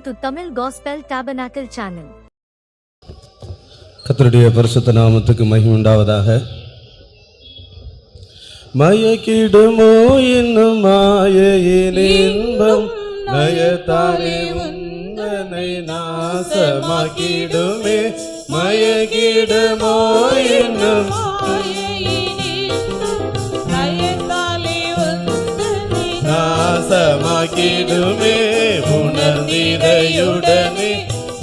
to Tamil Gospel Tabernacle channel. கர்த்தருடைய பரிசுத்த நாமத்துக்கு மகிமை உண்டாவதாக. மயக்கிடுமோ என்னும் மாயையின் இன்பம் நயத்தாரே உந்தனை நாசமாக்கிடுமே. மயக்கிடுமோ என்னும் நாசமாக்கிடுமே. உணர்ந்திதையுடனே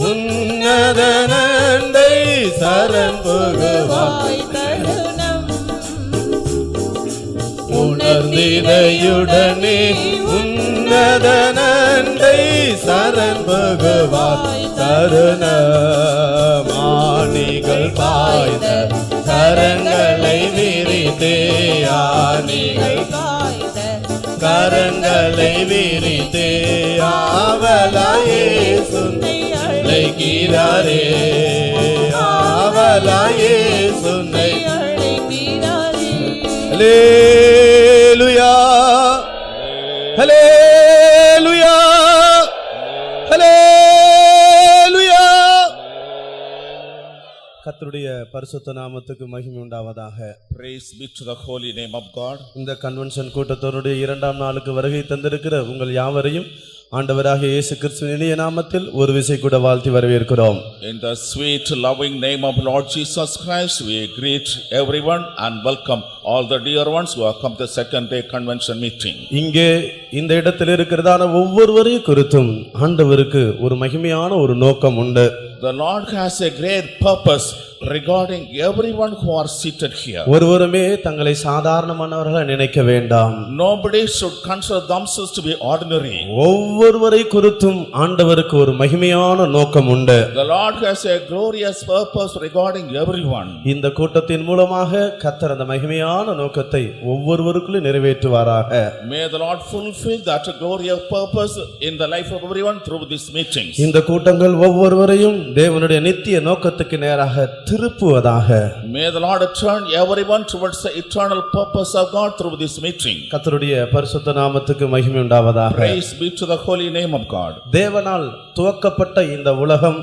உன்னத நண்டை சரண் புகுவாய். உணர்ந்திதையுடனே உன்னத நண்டை சரண் புகுவாய். தருணமானிகள் பாய்ந்த கரங்களை விரித்தே ஆனிகள் கரங்களை விரித்தே ஆவலாயே சுன்னை அழைக்கிறாரே. ஆவலாயே சுன்னை அழைக்கிறாரே. ஹல்லேலூயா ஹல்லேலூயா ஹல்லேலூயா. கர்த்தருடைய பரிசுத்த நாமத்துக்கு மகிமை உண்டாவதாக. Praise be to the holy name of God. இந்த கன்வென்ஷன் கூட்டத்தோருடைய 2ஆம் நாளுக்கு வருகை தந்திருக்கிற உங்கள் யாவரையும் ஆண்டவராகிய இயேசு கிறிஸ்துவின் இனிய நாமத்தில் ஒரு விசை கூட வாழ்த்தி வரவேற்கிறோம். In the sweet loving name of Lord Jesus Christ, we greet everyone and welcome all the dear ones who have come to the second day convention meeting. இங்கே இந்த இடத்தில் இருக்கிறதான ஒவ்வொருவரையும் குறித்தும் ஆண்டவருக்கு ஒரு மகிமையான ஒரு நோக்கம் உண்டு. The Lord has a great purpose regarding everyone who are seated here. ஒருவருமே தங்களை சாதாரணமானவர்களாக நினைக்க வேண்டாம். Nobody should consider themselves to be ordinary. ஒவ்வொருவரை குறித்தும் ஆண்டவருக்கு ஒரு மகிமையான நோக்கம் உண்டு. The Lord has a glorious purpose regarding everyone. இந்த கூட்டத்தின் மூலமாக கர்த்தர் அந்த மகிமையான நோக்கத்தை ஒவ்வொருவருக்குள்ளே நிறைவேற்றுவாராக. May the Lord fulfill that glorious purpose in the life of everyone through these meetings. இந்த கூட்டங்கள் ஒவ்வொருவரையும் தேவனுடைய நித்திய நோக்கத்துக்கு நேராக திருப்புவதாக. May the Lord turn everyone towards the eternal purpose of God through this meeting. கர்த்தருடைய பரிசுத்த நாமத்துக்கு மகிமை உண்டாவதாக. Praise be to the holy name of God. தேவனால் துவக்கப்பட்ட இந்த உலகம்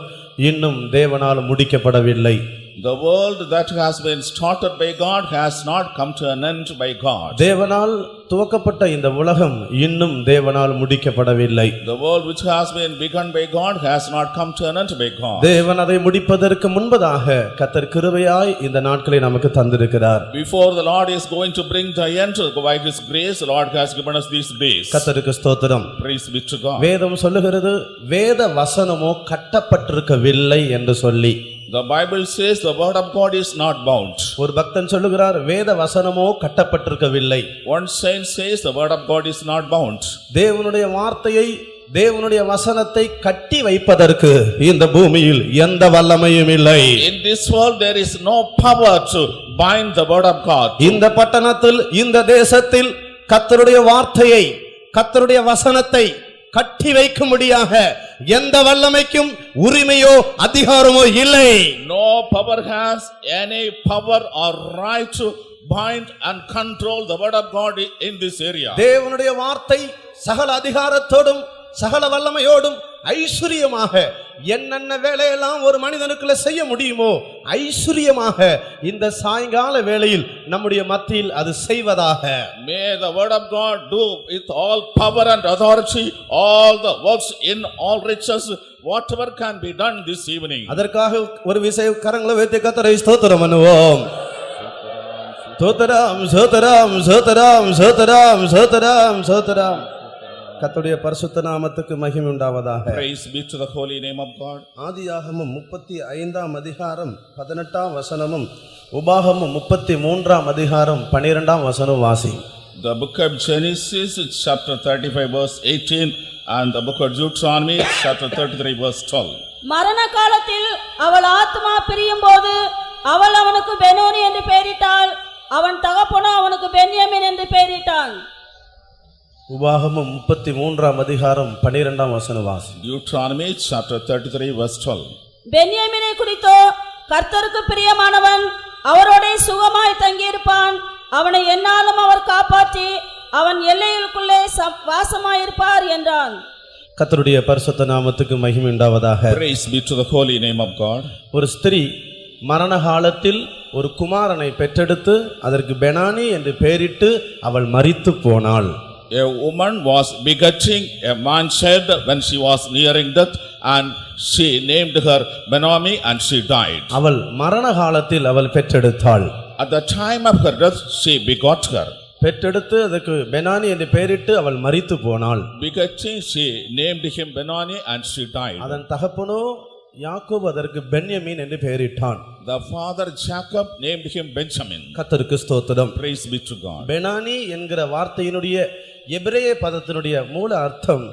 இன்னும் தேவனால் முடிக்கப்படவில்லை. The world that has been started by God has not come to an end by God. தேவனால் துவக்கப்பட்ட இந்த உலகம் இன்னும் தேவனால் முடிக்கப்படவில்லை. The world which has been begun by God has not come to an end by God. தேவன் அதை முடிப்பதற்கு முன்பதாக கர்த்தர் கிருபையாய் இந்த நாட்களை நமக்கு தந்திருக்கிறார். Before the Lord is going to bring the end by His grace, the Lord has given us these days. கர்த்தருக்கு ஸ்தோத்திரம். Praise be to God. வேதம் சொல்லுகிறது வேத வசனமோ கட்டப்பட்டிருக்கவில்லை என்று சொல்லி. The Bible says the word of God is not bound. ஒரு பக்தன் சொல்லுகிறார் வேத வசனமோ கட்டப்பட்டிருக்கவில்லை. One saint says the word of God is not bound. தேவனுடைய வார்த்தையை தேவனுடைய வசனத்தை கட்டி வைப்பதற்கு இந்த பூமியில் எந்த வல்லமையும் இல்லை. In this world there is no power to bind the word of God. இந்த பட்டணத்தில் இந்த தேசத்தில் கர்த்தருடைய வார்த்தையை கர்த்தருடைய வசனத்தை கட்டி வைக்கும்படியாக எந்த வல்லமைக்கும் உரிமையோ அதிகாரமோ இல்லை. No power has any power or right to bind and control the word of God in this area. தேவனுடைய வார்த்தை சகல அதிகாரத்தோடும் சகல வல்லமையோடும் ஐஸ்வரியமாக என்னென்ன வேலையெல்லாம் ஒரு மனிதனுக்குள்ள செய்ய முடியுமோ ஐஸ்வரியமாக இந்த சாயங்கால வேளையில் நம்முடைய மத்தியில் அது செய்வதாக. May the word of God do with all power and authority all the works in all riches whatever can be done this evening. அதற்காக ஒரு விசை கரங்களை வைத்து கர்த்தரை ஸ்தோத்திரம் பண்ணுவோம். ஸ்தோத்திரம் ஸ்தோத்திரம் ஸ்தோத்திரம் ஸ்தோத்திரம் ஸ்தோத்திரம் ஸ்தோத்திரம். கர்த்தருடைய பரிசுத்த நாமத்துக்கு மகிமை உண்டாவதாக. Praise be to the holy name of God. ஆதியாகமம் 35ஆம் அதிகாரம் 18ஆம் வசனமும் உபாகமம் 33ஆம் அதிகாரம் 12ஆம் வசனம் வாசி. The book of Genesis chapter 35 verse 18 and the book of Deuteronomy chapter 33 verse 12. மரண காலத்தில் அவள் ஆத்மா பிரியும் போது அவள் அவனுக்கு பெனோனி என்று பெயரிட்டாள். அவன் தகப்பனோ அவனுக்கு பென்யமீன் என்று பெயரிட்டான். உபாகமம் 33ஆம் அதிகாரம் 12ஆம் வசனம் வாசி. Deuteronomy chapter 33 verse 12. பென்யமீனை குறித்தோ கர்த்தருக்கு பிரியமானவன் அவரோட சுகமாய் தங்கியிருப்பான். அவனை என்னாலும் அவர் காப்பாற்றி அவன் எல்லைகளுக்குள்ளே வாசமாயிருப்பார் என்றான். கர்த்தருடைய பரிசுத்த நாமத்துக்கு மகிமை உண்டாவதாக. Praise be to the holy name of God. ஒரு ஸ்திரீ மரண காலத்தில் ஒரு குமாரனை பெற்றெடுத்து அதற்கு பெனானி என்று பெயரிட்டு அவள் மரித்து போனாள். A woman was begetting a man child when she was nearing death, and she named her Benoni, and she died. அவள் மரண காலத்தில் அவள் பெற்றெடுத்தாள். At the time of her death, she begot her. பெற்றெடுத்து அதற்கு பெனானி என்று பெயரிட்டு அவள் மரித்து போனாள். Begetting, she named him Benoni, and she died. அதன் தகப்பனோ யாக்கோபு அதற்கு பென்யமீன் என்று பெயரிட்டான். The father Jacob named him Benjamin. கர்த்தருக்கு ஸ்தோத்திரம். Praise be to God. Benoni என்கிற வார்த்தையினுடைய எபிரேய பதத்தினுடைய மூல அர்த்தம்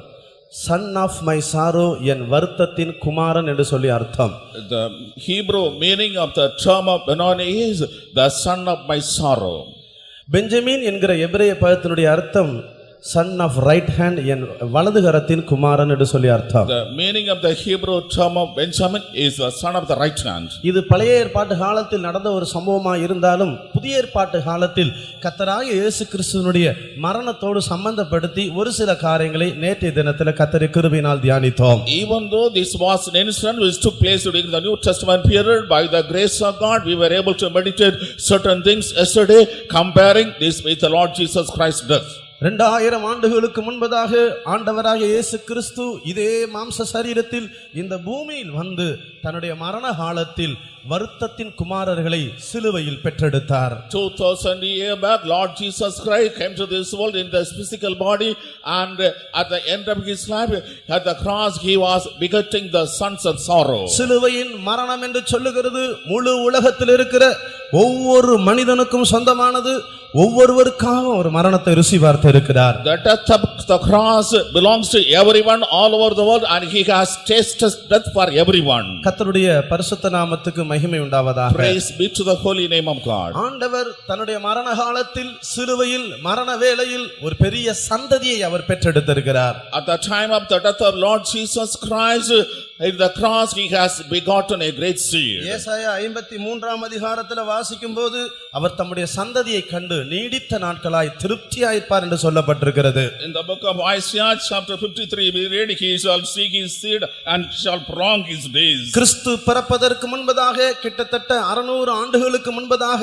சன் ஆஃப் மை சாரோ, என் வருத்தத்தின் குமாரன் என்று சொல்லி அர்த்தம். The Hebrew meaning of the term of Benoni is the son of my sorrow. Benjamin என்கிற எபிரேய பதத்தினுடைய அர்த்தம் சன் ஆஃப் ரைட் ஹேண்ட், என் வலது கரத்தின் குமாரன் என்று சொல்லி அர்த்தம். The meaning of the Hebrew term of Benjamin is the son of the right hand. இது பழைய ஏற்பாட்டு காலத்தில் நடந்த ஒரு சம்பவமா இருந்தாலும் புதிய ஏற்பாட்டு காலத்தில் கர்த்தராகிய இயேசு கிறிஸ்துவினுடைய மரணத்தோடு சம்பந்தப்படுத்தி ஒரு சில காரியங்களை நேற்றைய தினத்தில் கர்த்தருடைய கிருபையினால் தியானித்தோம். Even though this was an incident which took place during the New Testament period, by the grace of God we were able to meditate certain things yesterday, comparing this with the Lord Jesus Christ's death. 2000 ஆண்டுகளுக்கு முன்பதாக ஆண்டவராகிய இயேசு கிறிஸ்து இதே மாம்ச சரீரத்தில் இந்த பூமியில் வந்து தன்னுடைய மரண காலத்தில் வருத்தத்தின் குமாரர்களை சிலுவையில் பெற்றெடுத்தார். 2000 years back, Lord Jesus Christ came to this world in this physical body, and at the end of his life, at the cross, he was begetting the sons of sorrow. சிலுவையின் மரணம் என்று சொல்லுகிறது முழு உலகத்தில் இருக்கிற ஒவ்வொரு மனிதனுக்கும் சொந்தமானது. ஒவ்வொருவருக்காக ஒரு மரணத்தை ருசி பார்த்து இருக்கிறார். The death of the cross belongs to everyone all over the world, and he has tasted death for everyone. கர்த்தருடைய பரிசுத்த நாமத்துக்கு மகிமை உண்டாவதாக. Praise be to the holy name of God. ஆண்டவர் தன்னுடைய மரண காலத்தில் சிலுவையில் மரண வேளையில் ஒரு பெரிய சந்ததியை அவர் பெற்றெடுத்திருக்கிறார். At the time of the death of Lord Jesus Christ, in the cross he has begotten a great seed. ஏசாயா 53ஆம் அதிகாரத்தில் வாசிக்கும்போது அவர் தம்முடைய சந்ததியை கண்டு நீடித்த நாட்களாய் திருப்தியாயிருப்பார் என்று சொல்லப்பட்டிருக்கிறது. In the book of Isaiah chapter 53 we read, he shall seek his seed and shall prolong his days. கிறிஸ்து பிறப்பதற்கு முன்பதாக கிட்டத்தட்ட 600 ஆண்டுகளுக்கு முன்பதாக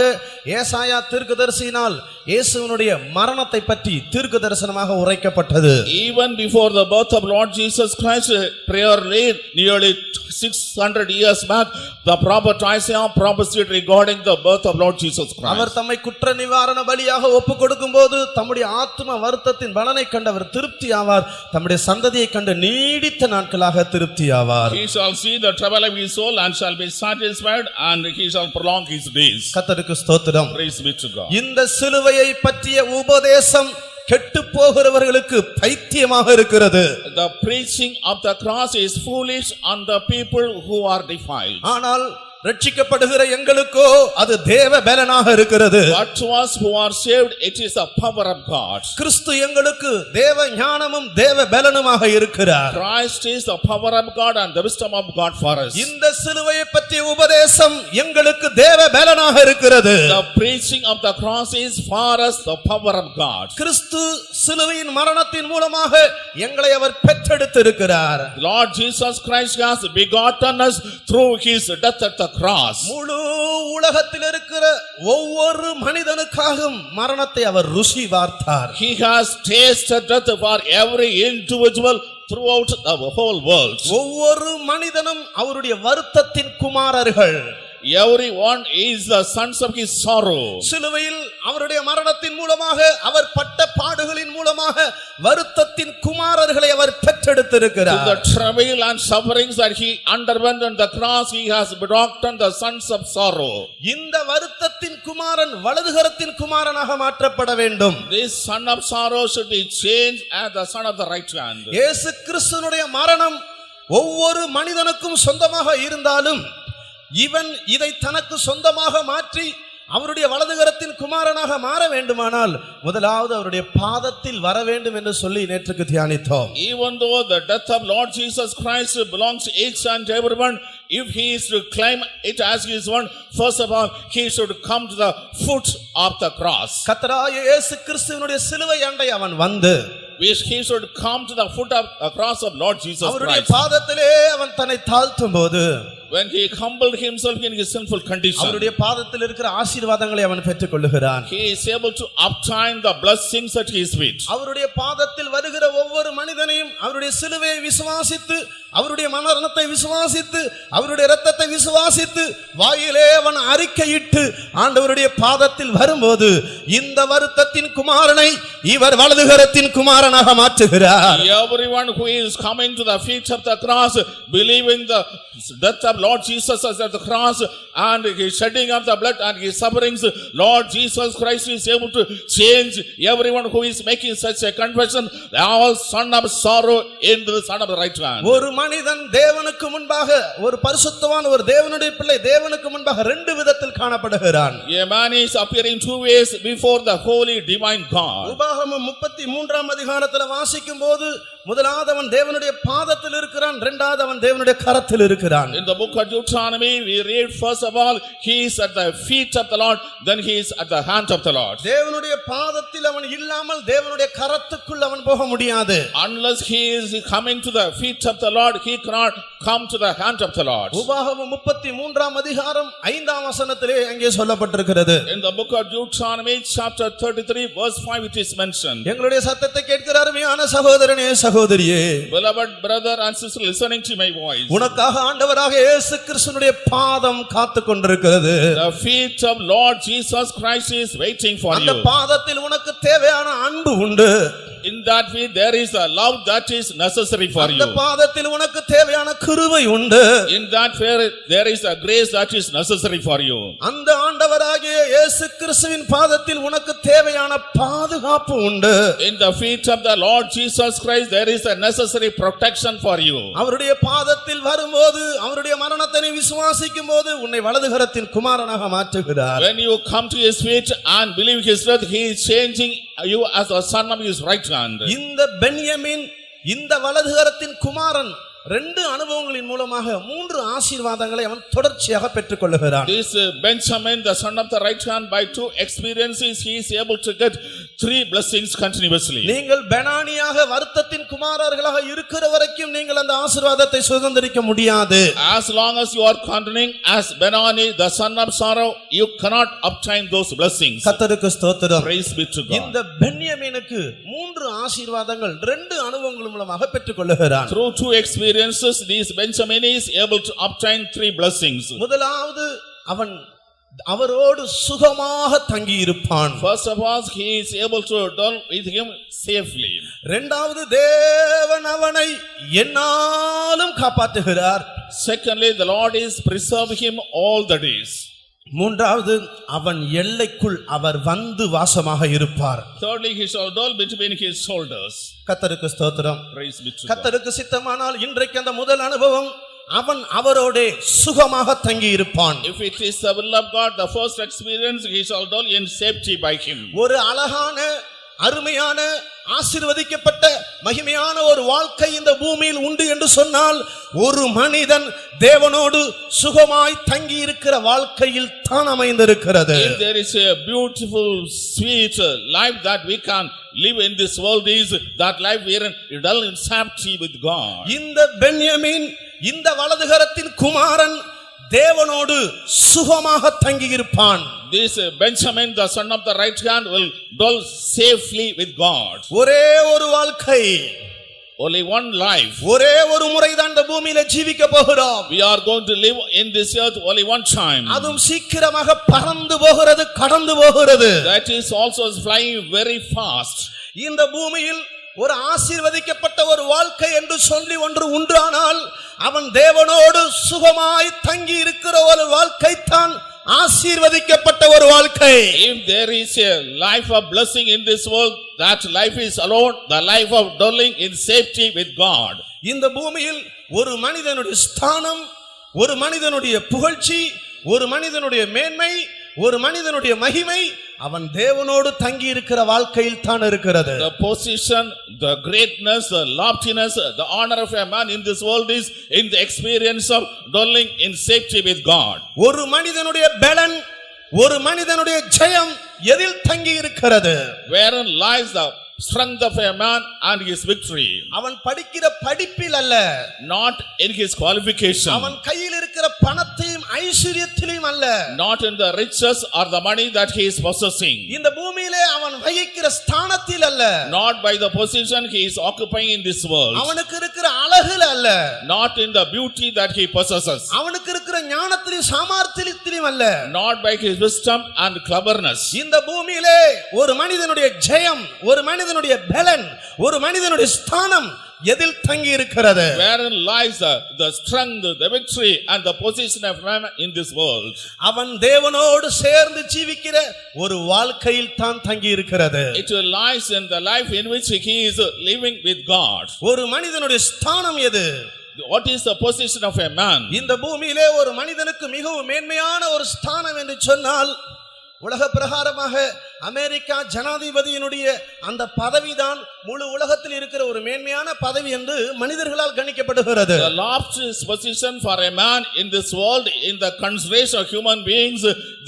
ஏசாயா தீர்க்கதரிசியினால் இயேசுவினுடைய மரணத்தை பற்றி தீர்க்க தரிசனமாக உரைக்கப்பட்டது. Even before the birth of Lord Jesus Christ, prayer laid nearly 600 years back, the prophet Isaiah prophesied regarding the birth of Lord Jesus Christ. அவர் தம்மை குற்ற நிவாரண பலியாக ஒப்புக் கொடுக்கும்போது தம்முடைய ஆத்ம வருத்தத்தின் பலனை கண்டு அவர் திருப்தி ஆவார். தம்முடைய சந்ததியை கண்டு நீடித்த நாட்களாக திருப்தி ஆவார். He shall see the trouble of his soul and shall be satisfied, and he shall prolong his days. கர்த்தருக்கு ஸ்தோத்திரம். Praise be to God. இந்த சிலுவையை பற்றிய உபதேசம் கெட்டு போகிறவர்களுக்கு பைத்தியமாக இருக்கிறது. The preaching of the cross is foolish on the people who are defiled. ஆனால் ரட்சிக்கப்படுகிற எங்களுக்கோ அது தேவ பலனாக இருக்கிறது. But to us who are saved, it is the power of God. கிறிஸ்து எங்களுக்கு தேவ ஞானமும் தேவ பலனுமாக இருக்கிறார். Christ is the power of God and the wisdom of God for us. இந்த சிலுவையை பற்றிய உபதேசம் எங்களுக்கு தேவ பலனாக இருக்கிறது. The preaching of the cross is for us the power of God. கிறிஸ்து சிலுவையின் மரணத்தின் மூலமாக எங்களை அவர் பெற்றெடுத்திருக்கிறார். Lord Jesus Christ has begotten us through his death at the cross. முழு உலகத்தில் இருக்கிற ஒவ்வொரு மனிதனுக்காகவும் மரணத்தை அவர் ருசி பார்த்தார். He has tasted death for every individual throughout the whole world. ஒவ்வொரு மனிதனும் அவருடைய வருத்தத்தின் குமாரர்கள். Everyone is the sons of his sorrow. சிலுவையில் அவருடைய மரணத்தின் மூலமாக அவர் பட்ட பாடுகளின் மூலமாக வருத்தத்தின் குமாரர்களை அவர் பெற்றெடுத்திருக்கிறார். To the travail and sufferings that he underwent on the cross, he has begotten the sons of sorrow. இந்த வருத்தத்தின் குமாரன் வலதுகரத்தின் குமாரனாக மாற்றப்பட வேண்டும். This son of sorrow should be changed as the son of the right hand. இயேசு கிறிஸ்துவினுடைய மரணம் ஒவ்வொரு மனிதனுக்கும் சொந்தமாக இருந்தாலும் இவன் இதை தனக்கு சொந்தமாக மாற்றி அவருடைய வலதுகரத்தின் குமாரனாக மாற வேண்டுமானால் முதலாவது அவருடைய பாதத்தில் வர வேண்டும் என்று சொல்லி நேற்றுக்கு தியானித்தோம். Even though the death of Lord Jesus Christ belongs to each and everyone, if he is to claim it as his own, first of all he should come to the foot of the cross. கர்த்தராகிய இயேசு கிறிஸ்துவினுடைய சிலுவை அண்டை அவன் வந்து he should come to the foot of the cross of Lord Jesus அவருடைய Christ. பாதத்திலே அவன் தன்னை தாழ்த்தும் போது When he humbled himself in his sinful condition, அவருடைய பாதத்தில் இருக்கிற ஆசீர்வாதங்களை அவன் பெற்றுக் கொள்ளுகிறான். he is able to obtain the blessings at his feet. அவருடைய பாதத்தில் வருகிற ஒவ்வொரு மனிதனையும் அவருடைய சிலுவையை விசுவாசித்து அவருடைய மரணத்தை விசுவாசித்து அவருடைய இரத்தத்தை விசுவாசித்து வாயிலே அவன் அறிக்கையிட்டு ஆண்டவருடைய பாதத்தில் வரும்போது இந்த வருத்தத்தின் குமாரனை இவர் வலதுகரத்தின் குமாரனாக மாற்றுகிறார். Everyone who is coming to the feet of the cross, believing the death of Lord Jesus as at the cross and his shedding of the blood and his sufferings, Lord Jesus Christ is able to change everyone who is making such a confession, all son of sorrow into the son of the right hand. ஒரு மனிதன் தேவனுக்கு முன்பாக ஒரு பரிசுத்தவான் ஒரு தேவனுடைய பிள்ளை தேவனுக்கு முன்பாக ரெண்டு விதத்தில் காணப்படுகிறான். A man is appearing two ways before the holy divine God. உபாகமம் 33ஆம் அதிகாரத்தில் வாசிக்கும் போது முதலாவது அவன் தேவனுடைய பாதத்தில் இருக்கிறான், இரண்டாவது அவன் தேவனுடைய கரத்தில் இருக்கிறான். In the book of Deuteronomy we read first of all he is at the feet of the Lord, then he is at the hand of the Lord. தேவனுடைய பாதத்தில் அவன் இல்லாமல் தேவனுடைய கரத்துக்குள் அவன் போக முடியாது. Unless he is coming to the feet of the Lord, he cannot come to the hand of the Lord. உபாகமம் 33ஆம் அதிகாரம் 5ஆம் வசனத்திலே அங்கே சொல்லப்பட்டிருக்கிறது. In the book of Deuteronomy chapter 33 verse 5 it is mentioned. எங்களுடைய சத்தத்தை கேட்கிற அருமையான சகோதரனே சகோதரியே, Beloved brother and sister listening to my voice, உனக்காக ஆண்டவராக இயேசு கிறிஸ்துவினுடைய பாதம் காத்துக் கொண்டிருக்கிறது. the feet of Lord Jesus Christ is waiting for அந்த you. பாதத்தில் உனக்கு தேவையான அன்பு உண்டு. In that way there is a love that is necessary for அந்த you. பாதத்தில் உனக்கு தேவையான கிருபை உண்டு. In that way there is a grace that is necessary for you. அந்த ஆண்டவராகிய இயேசு கிறிஸ்துவின் பாதத்தில் உனக்கு தேவையான பாதுகாப்பு உண்டு. In the feet of the Lord Jesus Christ there is a necessary protection for you. அவருடைய பாதத்தில் வரும்போது அவருடைய மரணத்தை நீ விசுவாசிக்கும் போது உன்னை வலதுகரத்தின் குமாரனாக மாற்றுகிறார். When you come to his feet and believe his death, he is changing you as a son of his right hand. இந்த பென்யமீன் இந்த வலதுகரத்தின் குமாரன் ரெண்டு அனுபவங்களின் மூலமாக மூன்று ஆசீர்வாதங்களை அவன் தொடர்ச்சியாக பெற்றுக் கொள்ளுகிறான். This Benjamin, the son of the right hand, by two experiences he is able to get three blessings continuously. நீங்கள் பெனானியாக வருத்தத்தின் குமாரர்களாக இருக்கிற வரைக்கும் நீங்கள் அந்த ஆசீர்வாதத்தை சுதந்திரிக்க முடியாது. As long as you are continuing as Benani, the son of sorrow, you cannot obtain those blessings. கர்த்தருக்கு ஸ்தோத்திரம். Praise be to God. இந்த பென்யமீனுக்கு மூன்று ஆசீர்வாதங்கள் ரெண்டு அனுபவங்கள் மூலமாக பெற்றுக் கொள்ளுகிறான். Through two experiences, this Benjamin is able to obtain three blessings. முதலாவது அவன் அவரோடு சுகமாக தங்கி இருப்பான். First of all, he is able to dwell with him safely. இரண்டாவது தேவன் அவனை எந்நாளும் காப்பாற்றுகிறார். Secondly, the Lord is preserving him all the days. மூன்றாவது அவன் எல்லைக்குள் அவர் வந்து வாசமாக இருப்பார். Thirdly, he shall dwell between his shoulders. கர்த்தருக்கு ஸ்தோத்திரம். Praise be to God. கர்த்தருக்கு சித்தமானால் இன்றைக்கு அந்த முதல் அனுபவம் அவன் அவரோடே சுகமாக தங்கி இருப்பான். If it is the will of God, the first experience, he shall dwell in safety by him. ஒரு அழகான அருமையான ஆசீர்வதிக்கப்பட்ட மகிமையான ஒரு வாழ்க்கை இந்த பூமியில் உண்டு என்று சொன்னால் ஒரு மனிதன் தேவனோடு சுகமாய் தங்கி இருக்கிற வாழ்க்கையில் தான் அமைந்திருக்கிறது. If there is a beautiful sweet life that we can live in this world, is that life we are dwell in safety with God. இந்த பென்யமீன் இந்த வலதுகரத்தின் குமாரன் தேவனோடு சுகமாக தங்கி இருப்பான். This Benjamin, the son of the right hand, will dwell safely with God. ஒரே ஒரு வாழ்க்கை, Only one life. ஒரே ஒரு முறைதான் இந்த பூமியில ஜீவிக்க போகிறோம். We are going to live in this earth only one time. அதுவும் சீக்கிரமாக பறந்து போகிறது, கடந்து போகிறது. That is also flying very fast. இந்த பூமியில் ஒரு ஆசீர்வதிக்கப்பட்ட ஒரு வாழ்க்கை என்று சொல்லி ஒன்று உண்டானால் அவன் தேவனோடு சுகமாய் தங்கி இருக்கிற ஒரு வாழ்க்கை தான் ஆசீர்வதிக்கப்பட்ட ஒரு வாழ்க்கை. If there is a life of blessing in this world, that life is alone the life of dwelling in safety with God. இந்த பூமியில் ஒரு மனிதனுடைய ஸ்தானம், ஒரு மனிதனுடைய புகழ்ச்சி, ஒரு மனிதனுடைய மேன்மை, ஒரு மனிதனுடைய மகிமை அவன் தேவனோடு தங்கி இருக்கிற வாழ்க்கையில் தான் இருக்கிறது. The position, the greatness, the loftiness, the honor of a man in this world is in the experience of dwelling in safety with God. ஒரு மனிதனுடைய பலன், ஒரு மனிதனுடைய ஜெயம் எதில் தங்கி இருக்கிறது? Wherein lies the strength of a man and his victory. அவன் படிக்கிற படிப்பில் அல்ல, Not in his qualification. அவன் கையில் இருக்கிற பணத்தையும் ஐஸ்வரியத்திலும் அல்ல, Not in the riches or the money that he is possessing. இந்த பூமியிலே அவன் வகிக்கிற ஸ்தானத்தில் அல்ல, Not by the position he is occupying in this world. அவனுக்கு இருக்கிற அழகுல அல்ல, Not in the beauty that he possesses. அவனுக்கு இருக்கிற ஞானத்திலும் சாமர்த்தியத்திலும் அல்ல. Not by his wisdom and cleverness. இந்த பூமியிலே ஒரு மனிதனுடைய ஜெயம், ஒரு மனிதனுடைய பலன், ஒரு மனிதனுடைய ஸ்தானம் எதில் தங்கி இருக்கிறது? Wherein lies the strength, the victory and the position of man in this world. அவன் தேவனோடு சேர்ந்து ஜீவிக்கிற ஒரு வாழ்க்கையில் தான் தங்கி இருக்கிறது. It lies in the life in which he is living with God. ஒரு மனிதனுடைய ஸ்தானம் எது? What is the position of a man? இந்த பூமியிலே ஒரு மனிதனுக்கு மிகவும் மேன்மையான ஒரு ஸ்தானம் என்று சொன்னால், உலக பிரகாரமாக அமெரிக்கா ஜனாதிபதியினுடைய அந்த பதவிதான் முழு உலகத்தில் இருக்கிற ஒரு மேன்மையான பதவி என்று மனிதர்களால் கணிக்கப்படுகிறது. The loftiest position for a man in this world, in the consideration of human beings,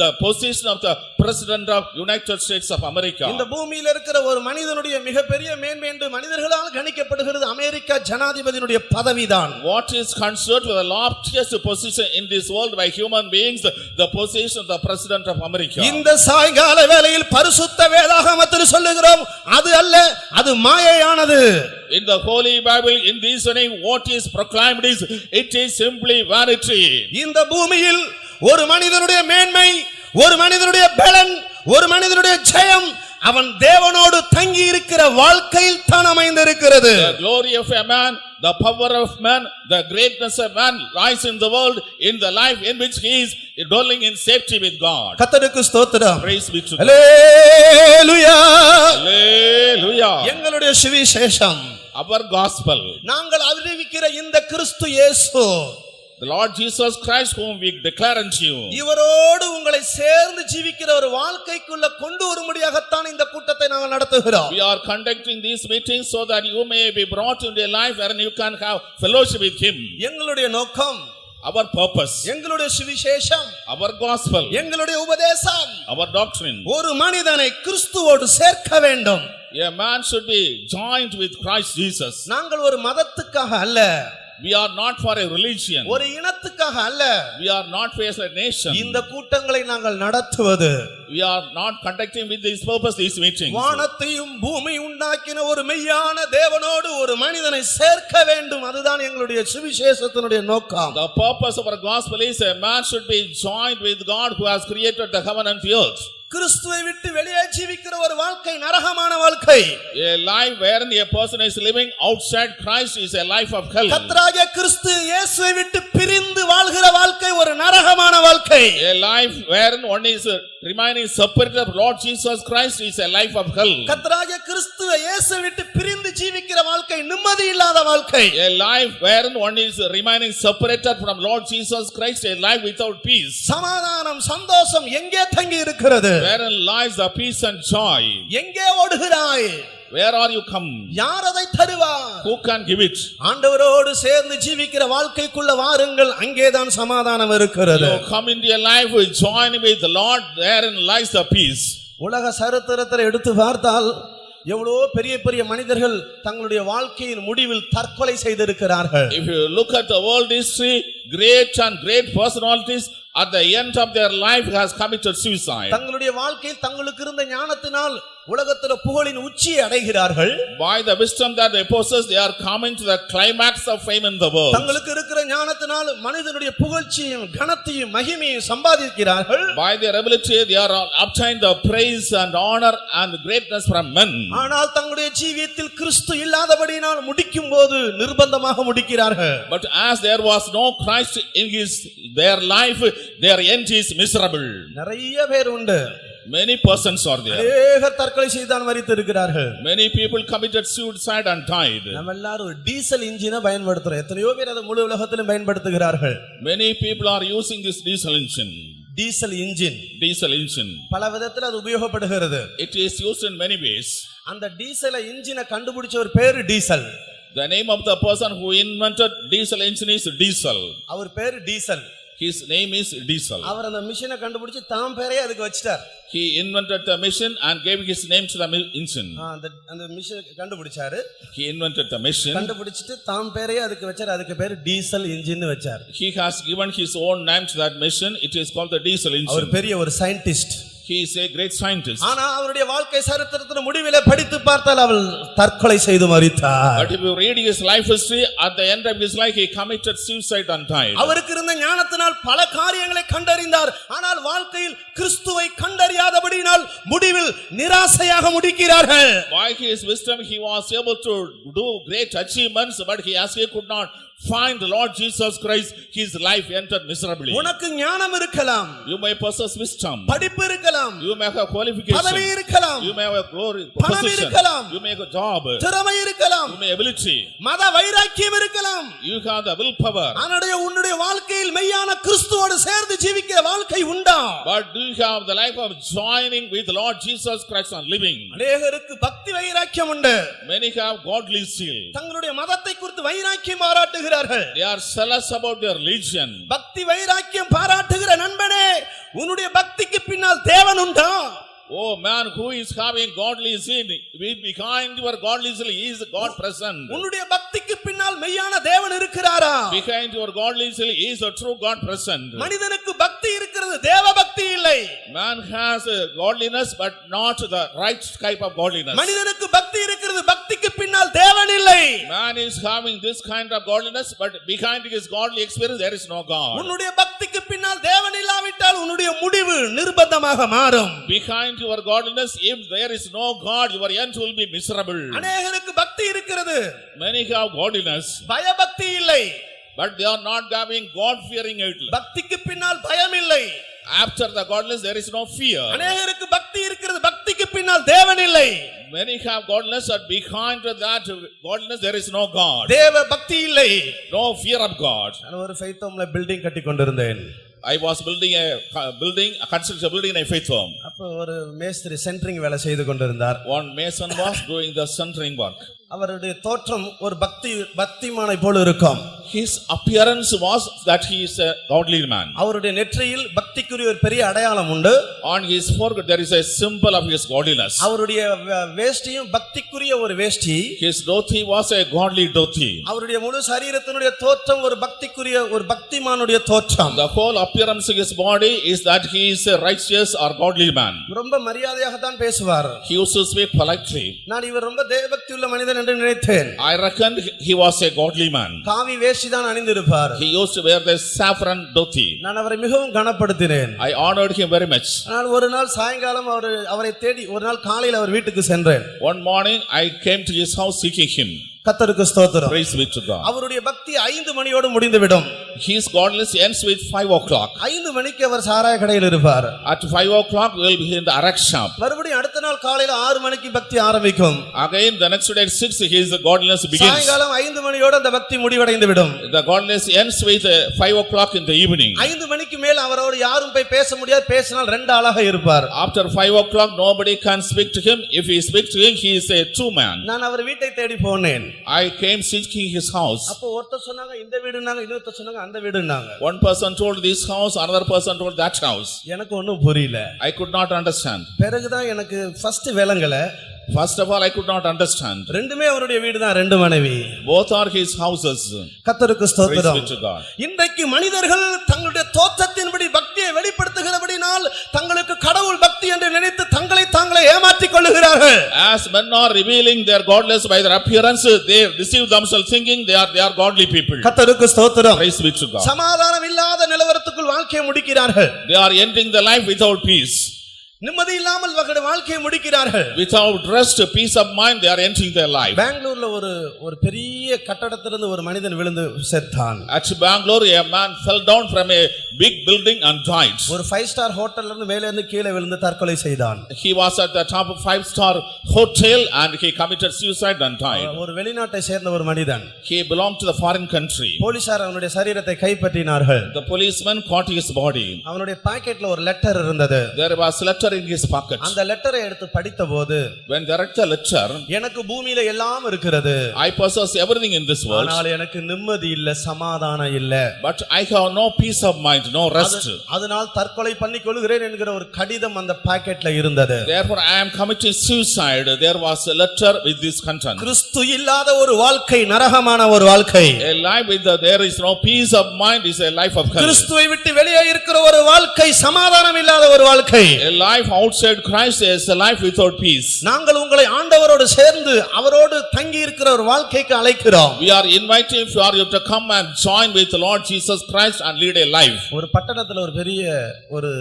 the position of the President of United States of America. இந்த பூமியில் இருக்கிற ஒரு மனிதனுடைய மிகப்பெரிய மேன்மை என்று மனிதர்களால் கணிக்கப்படுகிறது America ஜனாதிபதியினுடைய பதவிதான். What is considered the loftiest position in this world by human beings, the position of the President of America. இந்த சாயங்கால வேளையில் பரிசுத்த வேதாகமத்தில் சொல்லுகிறோம், அது அல்ல, அது மாயையானது. In the Holy Bible, in this name, what is proclaimed is, it is simply vanity. இந்த பூமியில் ஒரு மனிதனுடைய மேன்மை, ஒரு மனிதனுடைய பலன், ஒரு மனிதனுடைய ஜெயம் அவன் தேவனோடு தங்கி இருக்கிற வாழ்க்கையில் தான் அமைந்திருக்கிறது. The glory of a man, the power of man, the greatness of man lies in the world, in the life in which he is dwelling in safety with God. கர்த்தருக்கு ஸ்தோத்திரம். Praise be to God. Hallelujah. Hallelujah. எங்களுடைய சுவிசேஷம், Our gospel, நாங்கள் அறிவிக்கிற இந்த கிறிஸ்து இயேசு, the Lord Jesus Christ whom we declare unto you. இவரோடு உங்களை சேர்ந்து ஜீவிக்கிற ஒரு வாழ்க்கைக்குள்ள கொண்டு வரும்படியாகத்தான் இந்த கூட்டத்தை நாங்கள் நடத்துகிறோம். We are conducting these meetings so that you may be brought into a life wherein you can have fellowship with him. எங்களுடைய நோக்கம், Our purpose, எங்களுடைய சுவிசேஷம், our gospel, எங்களுடைய உபதேசம் our doctrine. ஒரு மனிதனை கிறிஸ்துவோடு சேர்க்க வேண்டும். A man should be joined with Christ Jesus. நாங்கள் ஒரு மதத்துக்காக அல்ல, We are not for a religion. ஒரு இனத்துக்காக அல்ல, We are not for a nation. இந்த கூட்டங்களை நாங்கள் நடத்துவது We are not conducting with this purpose these meetings. வானத்தையும் பூமி உண்டாக்கின ஒரு மெய்யான தேவனோடு ஒரு மனிதனை சேர்க்க வேண்டும். அதுதான் எங்களுடைய சுவிசேஷத்தினுடைய நோக்கம். The purpose of our gospel is a man should be joined with God who has created the heaven and the earth. கிறிஸ்துவை விட்டு வெளியே ஜீவிக்கிற ஒரு வாழ்க்கை நரகமான வாழ்க்கை. A life wherein a person is living outside Christ is a life of hell. கர்த்தராகிய கிறிஸ்து இயேசுவை விட்டு பிரிந்து வாழ்கிற வாழ்க்கை ஒரு நரகமான வாழ்க்கை. A life wherein one is remaining separated from Lord Jesus Christ is a life of hell. கர்த்தராகிய கிறிஸ்து இயேசுவை விட்டு பிரிந்து ஜீவிக்கிற வாழ்க்கை நிம்மதி இல்லாத வாழ்க்கை. A life wherein one is remaining separated from Lord Jesus Christ, a life without peace. சமாதானம் சந்தோஷம் எங்கே தங்கி இருக்கிறது? Wherein lies the peace and joy. எங்கே ஓடுகிறாய்? Where are you come? யார் அதை தருவார்? Who can give it? ஆண்டவரோடு சேர்ந்து ஜீவிக்கிற வாழ்க்கைக்குள்ள வாருங்கள், அங்கேதான் சமாதானம் இருக்கிறது. You come into your life with join with the Lord, therein lies the peace. உலக சரித்திரத்தை எடுத்து பார்த்தால் எவ்வளோ பெரிய பெரிய மனிதர்கள் தங்களுடைய வாழ்க்கையின் முடிவில் தற்கொலை செய்திருக்கிறார்கள். If you look at the world history, great and great personalities at the end of their life has committed suicide. தங்களுடைய வாழ்க்கையில் தங்களுக்கு இருந்த ஞானத்தினால் உலகத்துல புகழின் உச்சியை அடைகிறார்கள். By the wisdom that they possess, they are coming to the climax of fame in the world. தங்களுக்கு இருக்கிற ஞானத்தினால் மனிதனுடைய புகழ்ச்சியும் கனத்தையும் மகிமையும் சம்பாதிக்கிறார்கள். By their ability, they are obtained the praise and honor and greatness from men. ஆனால் தங்களுடைய ஜீவியத்தில் கிறிஸ்து இல்லாதபடியினால் முடிக்கும் போது நிர்பந்தமாக முடிக்கிறார்கள். But as there was no Christ in their life, their end is miserable. நிறைய பேர் உண்டு. Many persons are there. அநேகர் தற்கொலை செய்தான் மரித்து இருக்கிறார்கள். Many people committed suicide and died. நம்ம எல்லாரும் ஒரு டீசல் இன்ஜினை பயன்படுத்துறோம். எத்தனையோ பேர் அதை முழு உலகத்திலும் பயன்படுத்துகிறார்கள். Many people are using this diesel engine. Diesel engine Diesel engine. பல விதத்தில் அது உபயோகப்படுகிறது. It is used in many ways. அந்த டீசல் இன்ஜினை கண்டுபிடிச்ச ஒரு பேரு diesel. The name of the person who invented diesel engine is Diesel. அவர் பேரு diesel. His name is Diesel. அவர் அந்த மிஷினை கண்டுபிடிச்சு தாம் பேரையே அதுக்கு வச்சிட்டார். He invented the machine and gave his name to the engine. அந்த மிஷினை கண்டுபிடிச்சாரு. He invented the machine. கண்டுபிடிச்சிட்டு தாம் பேரையே அதுக்கு வச்சார். அதுக்கு பேரு டீசல் இன்ஜின் வச்சார். He has given his own name to that machine. It is called the diesel engine. அவர் பெரிய ஒரு scientist. He is a great scientist. ஆனா அவருடைய வாழ்க்கை சரித்திரத்தின் முடிவிலே படித்து பார்த்தால் அவர் தற்கொலை செய்து மரித்தார். But if you read his life history, at the end of his life he committed suicide and died. அவருக்கு இருந்த ஞானத்தினால் பல காரியங்களை கண்டறிந்தார். ஆனால் வாழ்க்கையில் கிறிஸ்துவை கண்டறியாதபடியினால் முடிவில் நிராசையாக முடிக்கிறார்கள். By his wisdom he was able to do great achievements, but he could not find the Lord Jesus Christ. His life entered miserably. உனக்கு ஞானம் இருக்கலாம். You may possess wisdom. படிப்பு இருக்கலாம். You may have qualification. பதவி இருக்கலாம். You may have a glory பணம் position. இருக்கலாம். You may have a job. திறமை இருக்கலாம். You may have ability. மத வைராக்கியம் இருக்கலாம். You have the willpower. ஆனால் உன்னுடைய வாழ்க்கையில் மெய்யான கிறிஸ்துவோடு சேர்ந்து ஜீவிக்கிற வாழ்க்கை உண்டா? But do you have the life of joining with the Lord Jesus Christ and living? அநேகருக்கு பக்தி வைராக்கியம் உண்டு. Many have godly zeal. தங்களுடைய மதத்தை குறித்து வைராக்கியம் பாராட்டுகிறார்கள். They are zealous about their religion. பக்தி வைராக்கியம் பாராட்டுகிற நண்பனே, உன்னுடைய பக்திக்கு பின்னால் தேவன் உண்டா? Oh man, who is having godly zeal, behind your godly zeal is God present. உன்னுடைய பக்திக்கு பின்னால் மெய்யான தேவன் இருக்கிறாரா? Behind your godly zeal is a true God present. மனிதனுக்கு பக்தி இருக்கிறது, தேவ பக்தி இல்லை. Man has a godliness but not the right type of godliness. மனிதனுக்கு பக்தி இருக்கிறது, பக்திக்கு பின்னால் தேவன் இல்லை. Man is having this kind of godliness, but behind his godly experience there is no God. உன்னுடைய பக்திக்கு பின்னால் தேவன் இல்லாவிட்டால் உன்னுடைய முடிவு நிர்பந்தமாக மாறும். Behind your godliness, if there is no God, your end will be miserable. அநேகருக்கு பக்தி இருக்கிறது, Many have godliness, பயபக்தி இல்லை. but they are not having God fearing it. பக்திக்கு பின்னால் பயம் இல்லை. After the godliness there is no fear. அநேகருக்கு பக்தி இருக்கிறது, பக்திக்கு பின்னால் தேவன் இல்லை. Many have godliness, but behind that godliness there is no God. தேவ பக்தி இல்லை. No fear of God. நான் ஒரு ஃபெய்த் ஹோம்ல பில்டிங் கட்டி கொண்டிருந்தேன். I was building a construction building in a faith home. அப்ப ஒரு மேஸ்திரி சென்ட்ரிங் வேலை செய்து கொண்டிருந்தார். One mason was doing the centering work. அவருடைய தோற்றம் ஒரு பக்திமானை போல இருக்கும். His appearance was that he is a godly man. அவருடைய நெற்றியில் பக்திக்குரிய ஒரு பெரிய அடையாளம் உண்டு. On his forehead there is a symbol of his godliness. அவருடைய வேஷ்டியும் பக்திக்குரிய ஒரு வேஷ்டி. His dhoti was a godly dhoti. அவருடைய முழு சரீரத்தினுடைய தோற்றம் ஒரு பக்திக்குரிய ஒரு பக்திமானுடைய தோற்றம். The whole appearance of his body is that he is a righteous or godly man. ரொம்ப மரியாதையாக தான் பேசுவார். He used to speak politely. நான் இவர் ரொம்ப தேவபக்தி உள்ள மனிதன் என்று நினைத்தேன். I reckoned he was a godly man. காவி வேஷ்டி தான் அணிந்திருப்பார். He used to wear the saffron dhoti. நான் அவரை மிகவும் கனப்படுத்தினேன். I honored him very much. ஆனால் ஒரு நாள் சாயங்காலம் அவரை தேடி ஒரு நாள் காலையில் அவர் வீட்டுக்கு சென்றேன். One morning I came to his house seeking him. கர்த்தருக்கு ஸ்தோத்திரம். Praise be to God. அவருடைய பக்தி 5 மணியோடு முடிந்துவிடும். His godliness ends with 5 o'clock. 5 மணிக்கு அவர் சாராய கடையில் இருப்பார். At 5 o'clock we will be in the arak shop. மறுபடியும் அடுத்த நாள் காலையில 6 மணிக்கு பக்தி ஆரம்பிக்கும். Again the next day at 6 his godliness begins. சாயங்காலம் 5 மணியோடு அந்த பக்தி முடிவடைந்து விடும். The godliness ends with 5 o'clock in the evening. 5 மணிக்கு மேல் அவரோடு யாரும் போய் பேச முடியாது. பேசினால் 2 ஆளாக இருப்பார். After 5 o'clock nobody can speak to him. If he speaks to him he is a true man. நான் அவர் வீட்டை தேடி போனேன். I came seeking his house. அப்ப ஒருத்தர் சொன்னாங்க இந்த வீடுனாங்க, இன்னொருத்தர் சொன்னாங்க அந்த வீடுனாங்க. One person told this house, another person told that house. எனக்கு ஒண்ணும் புரியல. I could not understand. பிறகுதான் எனக்கு ஃபர்ஸ்ட் விளங்கல. First of all I could not understand. ரெண்டுமே அவருடைய வீடு தான், 2 மனைவி. Both are his houses. கர்த்தருக்கு ஸ்தோத்திரம். Praise be to God. இன்றைக்கு மனிதர்கள் தங்களுடைய தோற்றத்தின்படி பக்தியை வெளிப்படுத்துகிறபடினால் தங்களுக்கு கடவுள் பக்தி என்று நினைத்து தங்களை தாங்களே ஏமாற்றிக் கொள்ளுகிறார்கள். As men are revealing their godless by their appearance, they deceive themselves thinking they are godly people. கர்த்தருக்கு ஸ்தோத்திரம். Praise be to God. சமாதானம் இல்லாத நிலவரத்துக்குள் வாழ்க்கையை முடிக்கிறார்கள். They are ending the life without peace. நிம்மதி இல்லாமல் வாழ்க்கையை முடிக்கிறார்கள். Without rest, peace of mind, they are ending their life. பெங்களூர்ல ஒரு பெரிய கட்டடத்திலிருந்து ஒரு மனிதன் விழுந்து செத்தான். At Bangalore a man fell down from a big building and died. ஒரு 5-star ஹோட்டல்ல இருந்து மேலே இருந்து கீழே விழுந்து தற்கொலை செய்தான். He was at the top of 5-star hotel and he committed suicide and died. ஒரு வெளிநாட்டை சேர்ந்த ஒரு மனிதன். He belonged to the foreign country. போலீசார் அவனுடைய சரீரத்தை கைப்பற்றினார்கள். The policeman caught his body. அவனுடைய பாக்கெட்ல ஒரு லெட்டர் இருந்தது. There was a letter letter in his pocket. அந்த லெட்டரை எடுத்து படித்தபோது When they read the letter, எனக்கு பூமியில எல்லாம் இருக்கிறது, I possess everything in this world, ஆனால் எனக்கு நிம்மதி இல்ல, சமாதானம் இல்ல, but I have no peace of mind, no rest. அதனால் தற்கொலை பண்ணிக் கொள்கிறேன் என்கிற ஒரு கடிதம் அந்த பாக்கெட்ல இருந்தது. Therefore I am committing suicide. There was a letter with this content. கிறிஸ்து இல்லாத ஒரு வாழ்க்கை நரகமான ஒரு வாழ்க்கை. A life with there is no peace of mind is a life of hell. கிறிஸ்துவை விட்டு வெளியே இருக்கிற ஒரு வாழ்க்கை சமாதானம் இல்லாத ஒரு வாழ்க்கை. A life outside Christ is a life without peace. நாங்கள் உங்களை ஆண்டவரோடு சேர்ந்து அவரோடு தங்கி இருக்கிற ஒரு வாழ்க்கைக்கு அழைக்கிறோம். We are inviting for you to come and join with the Lord Jesus Christ and lead a life. ஒரு பட்டணத்துல ஒரு பெரிய ஒரு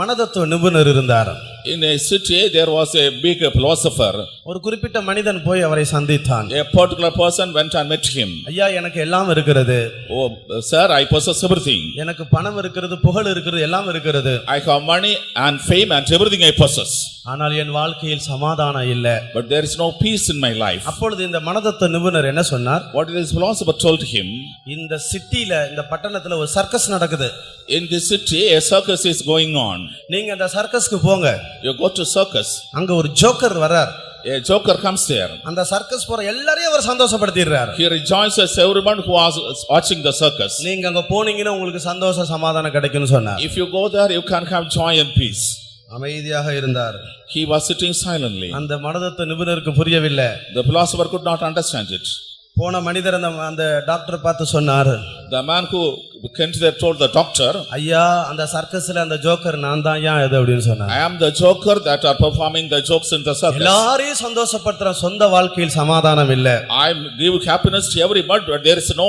மனதத்துவ நிபுணர் இருந்தார். In a city there was a big philosopher. ஒரு குறிப்பிட்ட மனிதன் போய் அவரை சந்தித்தான். A particular person went and met him. ஐயா, எனக்கு எல்லாம் இருக்கிறது. Oh sir, I possess everything. எனக்கு பணம் இருக்கிறது, புகழ் இருக்கிறது, எல்லாம் இருக்கிறது. I have money and fame and everything I possess. ஆனால் என் வாழ்க்கையில் சமாதானம் இல்ல. But there is no peace in my life. அப்பொழுது இந்த மனதத்துவ நிபுணர் என்ன சொன்னார்? What this philosopher told him, இந்த சிட்டில, இந்த பட்டணத்துல ஒரு சர்க்கஸ் நடக்குது. in this city a circus is going on. நீங்க அந்த சர்க்கஸ்க்கு போங்க. You go to circus. அங்க ஒரு ஜோக்கர் வரார். A joker comes there. அந்த சர்க்கஸ் போற எல்லாரையும் அவர் சந்தோஷப்படுத்திடுறார். He rejoices everyone who was watching the circus. நீங்க அங்க போனீங்கன்னா உங்களுக்கு சந்தோஷ சமாதானம் கிடைக்கும்னு சொன்னார். If you go there you can have joy and peace. அமைதியாக இருந்தார். He was sitting silently. அந்த மனதத்துவ நிபுணருக்கு புரியவில்லை. The philosopher could not understand it. போன மனிதர் அந்த டாக்டர் பார்த்து சொன்னார். The man who came there told the doctor, ஐயா, அந்த சர்க்கஸ்ல அந்த ஜோக்கர் நான் தான் யா இது அப்படினு சொன்னார். I am the joker that are performing the jokes in the circus. எல்லாரையும் சந்தோஷப்படுத்துற சொந்த வாழ்க்கையில் சமாதானம் இல்ல. I give happiness to everybody, but there is no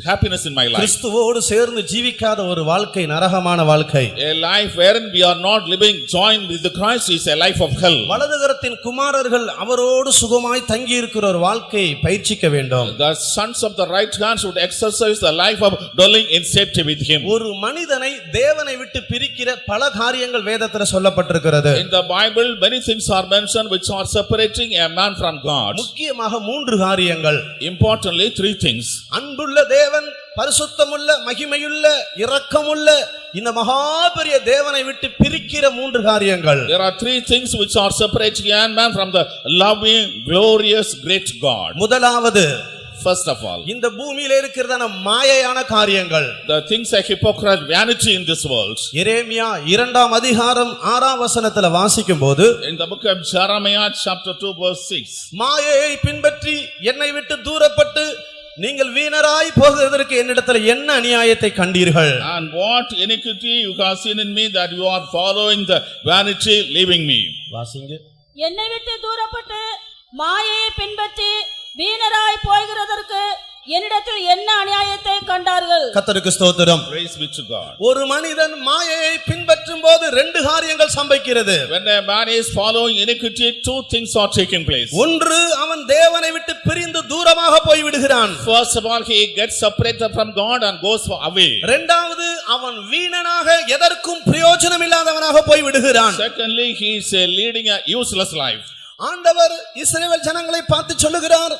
happiness in my life. கிறிஸ்துவோடு சேர்ந்து ஜீவிக்காத ஒரு வாழ்க்கை நரகமான வாழ்க்கை. A life wherein we are not living joined with the Christ is a life of hell. வலதுகரத்தின் குமாரர்கள் அவரோடு சுகமாய் தங்கி இருக்கிற ஒரு வாழ்க்கையை பயிற்சிக்க வேண்டும். The sons of the right hand should exercise the life of dwelling in safety with him. ஒரு மனிதனை தேவனை விட்டு பிரிக்கிற பல காரியங்கள் வேதத்துல சொல்லப்பட்டிருக்கிறது. In the Bible many things are mentioned which are separating a man from God. முக்கியமாக 3 காரியங்கள். Importantly 3 things. அன்புள்ள தேவன், பரிசுத்தமுள்ள, மகிமையுள்ள, இரக்கமுள்ள இந்த மகா பெரிய தேவனை விட்டு பிரிக்கிற 3 காரியங்கள். There are 3 things which are separating a man from the loving, glorious, great God. முதலாவது, First of all, இந்த பூமியில இருக்கிறதான மாயையான காரியங்கள். the things like hypocrisy, vanity in this world. எரேமியா 2ஆம் அதிகாரம் 6ஆம் வசனத்துல வாசிக்கும்போது, In the book of Jeremiah chapter 2 verse 6. மாயையை பின்பற்றி என்னை விட்டு தூரப்பட்டு நீங்கள் வீணராய் போகிறதற்கு என்னிடத்தில் என்ன அநியாயத்தை கண்டீர்கள்? And what iniquity you have seen in me that you are following the vanity, leaving me. வாசிங்க. என்னை விட்டு தூரப்பட்டு மாயையை பின்பற்றி வீணராய் போகிறதற்கு என்னிடத்தில் என்ன அநியாயத்தை கண்டார்கள்? கர்த்தருக்கு ஸ்தோத்திரம். Praise be to God. ஒரு மனிதன் மாயையை பின்பற்றும் போது 2 காரியங்கள் சம்பவிக்கிறது. When a man is following iniquity, 2 things are taking place. ஒன்று, அவன் தேவனை விட்டு பிரிந்து தூரமாக போய் விடுகிறான். First of all, he gets separated from God and goes away. இரண்டாவது, அவன் வீணனாக எதற்கும் பிரயோஜனம் இல்லாதவனாக போய் விடுகிறான். Secondly, he is leading a useless life. ஆண்டவர் இஸ்ரவேல் ஜனங்களை பார்த்து சொல்லுகிறார்,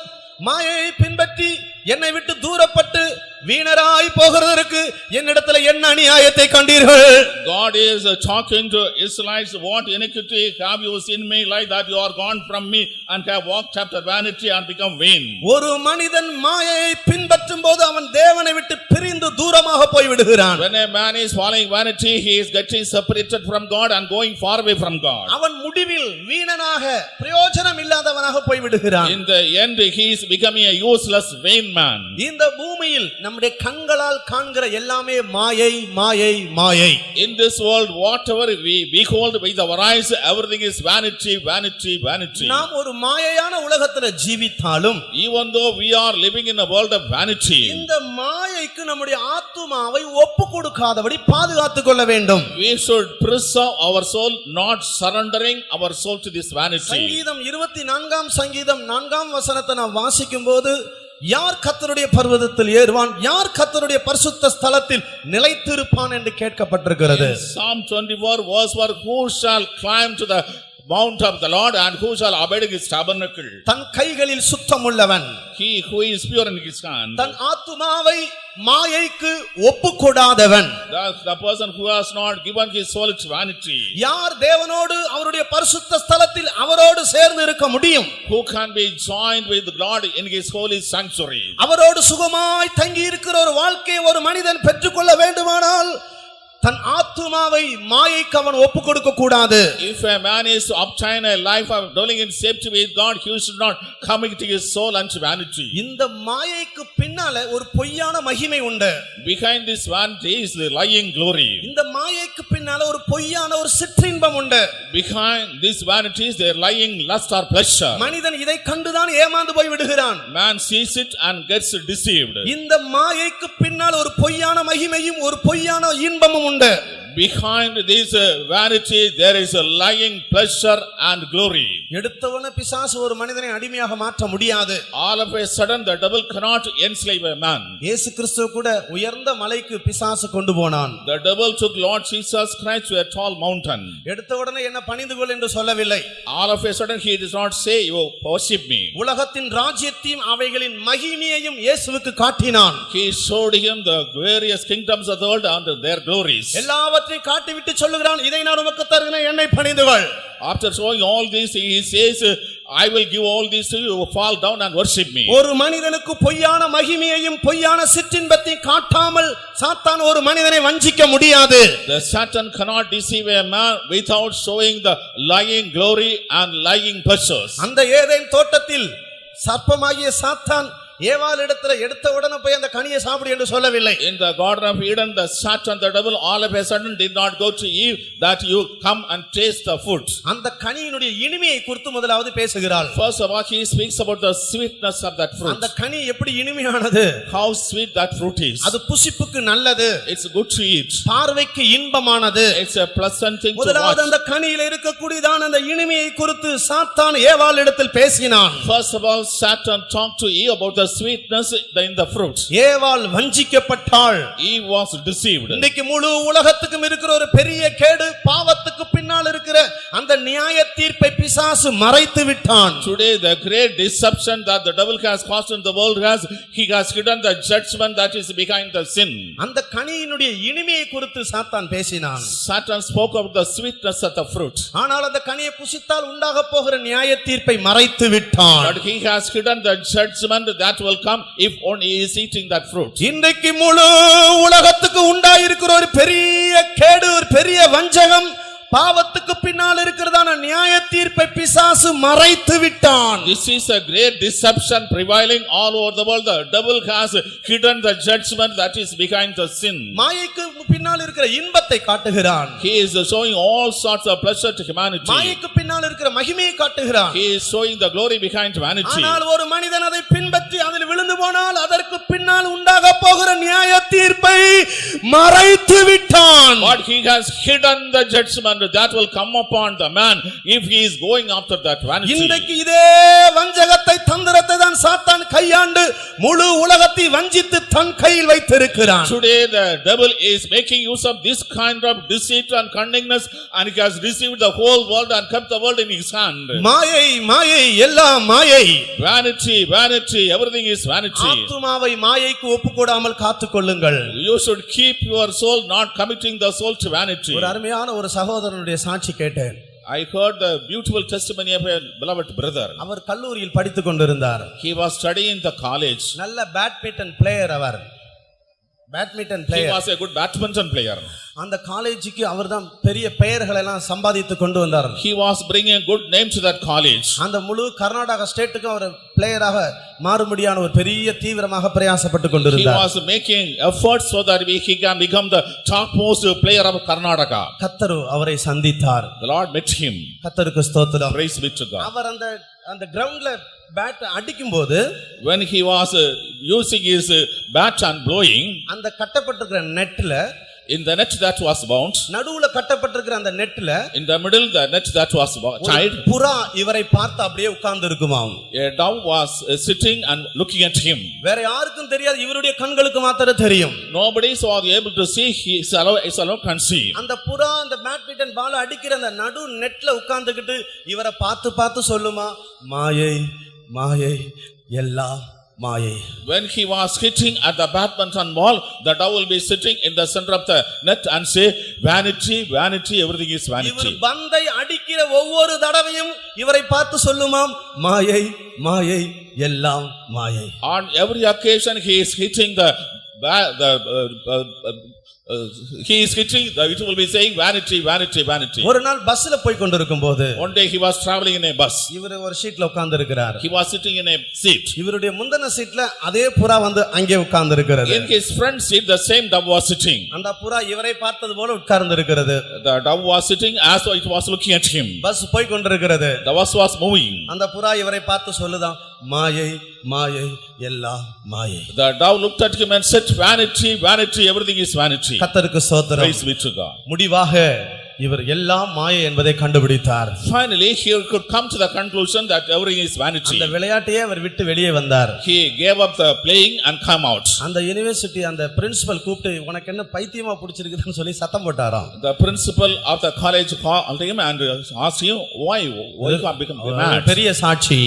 மாயையை பின்பற்றி என்னை விட்டு தூரப்பட்டு வீணராய் போகிறதற்கு என்னிடத்துல என்ன அநியாயத்தை கண்டீர்கள்? God is talking to Israelites, what iniquity have you seen me like that you are gone from me and have walked after vanity and become vain. ஒரு மனிதன் மாயையை பின்பற்றும் போது அவன் தேவனை விட்டு பிரிந்து தூரமாக போய் விடுகிறான். When a man is following vanity, he is getting separated from God and going far away from God. அவன் முடிவில் வீணனாக பிரயோஜனம் இல்லாதவனாக போய் விடுகிறான். In the end, he is becoming a useless, vain man. இந்த பூமியில் நம்முடைய கண்களால் காண்கிற எல்லாமே மாயை, மாயை, மாயை. In this world, whatever we behold with our eyes, everything is vanity, vanity, vanity. நாம் ஒரு மாயையான உலகத்துல ஜீவித்தாலும், Even though we are living in a world of vanity, இந்த மாயைக்கு நம்முடைய ஆத்துமாவை ஒப்பு கொடுக்காதபடி பாதுகாத்துக் கொள்ள வேண்டும். we should preserve our soul, not surrendering our soul to this vanity. சங்கீதம் 24ஆம் சங்கீதம் 4ஆம் வசனத்தை நாம் வாசிக்கும் போது, யார் கர்த்தருடைய பர்வதத்தில் ஏறுவான், யார் கர்த்தருடைய பரிசுத்த ஸ்தலத்தில் நிலைத்திருப்பான் என்று கேட்கப்பட்டிருக்கிறது. Psalm 24 verse 1, who shall climb to the mount of the Lord, and who shall abide in his tabernacle? தன் கைகளில் சுத்தமுள்ளவன், He who is pure in his hand. தன் ஆத்துமாவை மாயைக்கு ஒப்புக்கொடாதவன். The person who has not given his soul to vanity. யார் தேவனோடு அவருடைய பரிசுத்த ஸ்தலத்தில் அவரோடு சேர்ந்து இருக்க முடியும்? Who can be joined with God in his holy sanctuary? அவரோடு சுகமாய் தங்கி இருக்கிற ஒரு வாழ்க்கையை ஒரு மனிதன் பெற்றுக்கொள்ள வேண்டுமானால் தன் ஆத்துமாவை மாயைக்கு அவன் ஒப்புக் கொடுக்க கூடாது. If a man is to obtain a life of dwelling in safety with God, he should not commit his soul unto vanity. இந்த மாயைக்கு பின்னால ஒரு பொய்யான மகிமை உண்டு. Behind this vanity is the lying glory. இந்த மாயைக்கு பின்னால ஒரு பொய்யான ஒரு சிற்றின்பம் உண்டு. Behind this vanity is the lying lust or pleasure. மனிதன் இதை கண்டுதான் ஏமாந்து போய் விடுகிறான். Man sees it and gets deceived. இந்த மாயைக்கு பின்னால் ஒரு பொய்யான மகிமையும் ஒரு பொய்யான இன்பமும் உண்டு. Behind this vanity there is a lying pleasure and glory. எடுத்தவன பிசாசு ஒரு மனிதனை அடிமையாக மாற்ற முடியாது. All of a sudden the devil cannot enslave a man. இயேசு கிறிஸ்து கூட உயர்ந்த மலைக்கு பிசாசு கொண்டு போனான். The devil took Lord Jesus Christ to a tall mountain. எடுத்த உடனே என்ன பணிந்து கொள் என்று சொல்லவில்லை. All of a sudden he does not say, you worship me. உலகத்தின் ராஜ்யத்தையும் அவைகளின் மகிமையையும் இயேசுவுக்கு காட்டினான். He showed him the various kingdoms of the world and their glories. எல்லாவற்றையும் காட்டிவிட்டு சொல்லுகிறான், இதை நான் உமக்கு தருகிறேன், என்னை பணிந்து கொள். After showing all this, he says, I will give all this to you, fall down and worship me. ஒரு மனிதனுக்கு பொய்யான மகிமையையும் பொய்யான சிற்றின்பத்தையும் காட்டாமல் சாத்தான் ஒரு மனிதனை வஞ்சிக்க முடியாது. The Satan cannot deceive a man without showing the lying glory and lying pleasures. அந்த ஏதேன் தோட்டத்தில் சர்ப்பமாகிய சாத்தான் ஏவாளிடத்துல எடுத்த உடனே போய் அந்த கனியை சாப்பிடு என்று சொல்லவில்லை. In the Garden of Eden, the Satan, the devil, all of a sudden did not go to Eve that you come and taste the fruit. அந்த கனியினுடைய இனிமையை குறித்து முதலாவது பேசுகிறாள். First of all, he speaks about the sweetness of that fruit. அந்த கனி எப்படி இனிமையானது? How sweet that fruit is. அது புசிப்புக்கு நல்லது. It's good to eat. பார்வைக்கு இன்பமானது. It's a pleasant thing to முதலாவது watch. அந்த கனியில இருக்கக்கூடியதான அந்த இனிமையை குறித்து சாத்தான் ஏவாளிடத்தில் பேசினான். First of all, Satan talked to Eve about the sweetness in the fruit. ஏவாள் வஞ்சிக்கப்பட்டாள். Eve was deceived. இன்னைக்கு முழு உலகத்துக்கும் இருக்கிற ஒரு பெரிய கேடு பாவத்துக்கு பின்னால் இருக்கிற அந்த நியாய தீர்ப்பை பிசாசு மறைத்து விட்டான். Today the great deception that the devil has caused in the world he has hidden the judgment that is behind the sin. அந்த கனியினுடைய இனிமையை குறித்து சாத்தான் பேசினான். Satan spoke of the sweetness of the fruit. ஆனால் அந்த கனியை புசித்தால் உண்டாக போகிற நியாய தீர்ப்பை மறைத்து விட்டான். But he has hidden the judgment that will come if only he is eating that fruit. இன்றைக்கு முழு உலகத்துக்கு உண்டாயிருக்கிற ஒரு பெரிய கேடு, ஒரு பெரிய வஞ்சகம், பாவத்துக்கு பின்னால் இருக்கிறதான நியாய தீர்ப்பை பிசாசு மறைத்து விட்டான். This is a great deception prevailing all over the world. The devil has hidden the judgment that is behind the sin. மாயைக்கு பின்னால் இருக்கிற இன்பத்தை காட்டுகிறான். He is showing all sorts of pleasure to humanity. மாயைக்கு பின்னால் இருக்கிற மகிமையை காட்டுகிறான். He is showing the glory behind vanity. ஆனால் ஒரு மனிதன் அதை பின்பற்றி அதில் விழுந்து போனால் அதற்கு பின்னால் உண்டாக போகிற நியாய தீர்ப்பை மறைத்து விட்டான். But he has hidden the judgment that will come upon the man if he is going after that vanity. இன்றைக்கு இதே வஞ்சகத்தை தந்திரத்தை தான் சாத்தான் கையாண்டு முழு உலகத்தை வஞ்சித்து தன் கையில் வைத்திருக்கிறான். Today the devil is making use of this kind of deceit and cunningness, and he has received the whole world and kept the world in his hand. மாயை மாயை எல்லாம் மாயை. Vanity, vanity, everything is vanity. ஆத்துமாவை மாயைக்கு ஒப்புக்கொடாமல் காத்துக்கொள்ளுங்கள். You should keep your soul, not committing the soul to vanity. ஒரு அருமையான ஒரு சகோதரனுடைய சாட்சி கேட்டேன். I heard the beautiful testimony of a beloved brother. அவர் கல்லூரியில் படித்துக் கொண்டிருந்தார். He was studying in the college. நல்ல பேட்மிண்டன் பிளேயர் அவர். Badminton He player. was a good badminton player. அந்த காலேஜுக்கு அவர்தான் பெரிய பெயர்களை எல்லாம் சம்பாதித்து கொண்டு வந்தார். He was bringing a good name to that college. அந்த முழு கர்நாடகா ஸ்டேட்டுக்கு அவர் பிளேயராக மாறும்படியான ஒரு பெரிய தீவிரமாக பிரயாசப்பட்டு He கொண்டிருந்தார். was making efforts so that he can become the topmost player of Karnataka. கர்த்தர் அவரை சந்தித்தார். The Lord met him. கர்த்தருக்கு ஸ்தோத்திரம். Praise be to God. அவர் அந்த கிரவுண்ட்ல பேட் அடிக்கும்போது When he was using his bat and blowing, அந்த கட்டப்பட்டிருக்கிற நெட்ல In the net that was bound, நடுவுல கட்டப்பட்டிருக்கிற அந்த நெட்ல in the middle the net that was tied, புறா இவரை பார்த்து அப்படியே உட்கார்ந்து இருக்குமாம். a dove was sitting and looking at him. வேற யாருக்கும் தெரியாது, இவருடைய கண்களுக்கு மாத்திரம் தெரியும். Nobody was able to see, his alone can see. அந்த புறா அந்த பேட்மிண்டன் பால் அடிக்கிற அந்த நடு நெட்ல உட்கார்ந்துகிட்டு இவரை பார்த்து பார்த்து சொல்லுமா, மாயை மாயை எல்லாம் மாயை. When he was hitting at the badminton ball, the dove will be sitting in the center of the net and say, vanity, vanity, everything is vanity. இவர் பந்தை அடிக்கிற ஒவ்வொரு தடவையும் இவரை பார்த்து சொல்லுமாம், மாயை மாயை எல்லாம் மாயை. On every occasion he is hitting he is hitting, it will be saying vanity, vanity, vanity. ஒரு நாள் பஸ்ல போய் கொண்டிருக்கும் போது, one day he was traveling in a bus. இவர் ஒரு சீட்ல உட்கார்ந்து இருக்கிறார். He was sitting in a seat. இவருடைய முந்தின சீட்ல அதே புறா வந்து அங்கே உட்கார்ந்து இருக்கிறது. In his front seat the same dove was sitting. அந்த புறா இவரை பார்த்தது போல உட்கார்ந்து இருக்கிறது. The dove was sitting as though it was looking at him. Bus போய் கொண்டிருக்கிறது. The bus was moving. அந்த புறா இவரை பார்த்து சொல்லுதான், மாயை மாயை எல்லாம் மாயை. The dove looked at him and said, vanity, vanity, everything is vanity. கர்த்தருக்கு ஸ்தோத்திரம். Praise be to God. முடிவாக இவர் எல்லாம் மாயை என்பதை கண்டுபிடித்தார். Finally he could come to the conclusion that everything is vanity. அந்த விளையாட்டையே அவர் விட்டு வெளியே வந்தார். He gave up the playing and come out. அந்த யுனிவர்சிட்டி அந்த பிரின்சிபல் கூப்பிட்டு, உனக்கு என்ன பைத்தியமா பிடிச்சிருக்குதுன்னு சொல்லி சத்தம் போட்டாராம். The principal of the college called him and asked him, why you have become mad? பெரிய சாட்சி.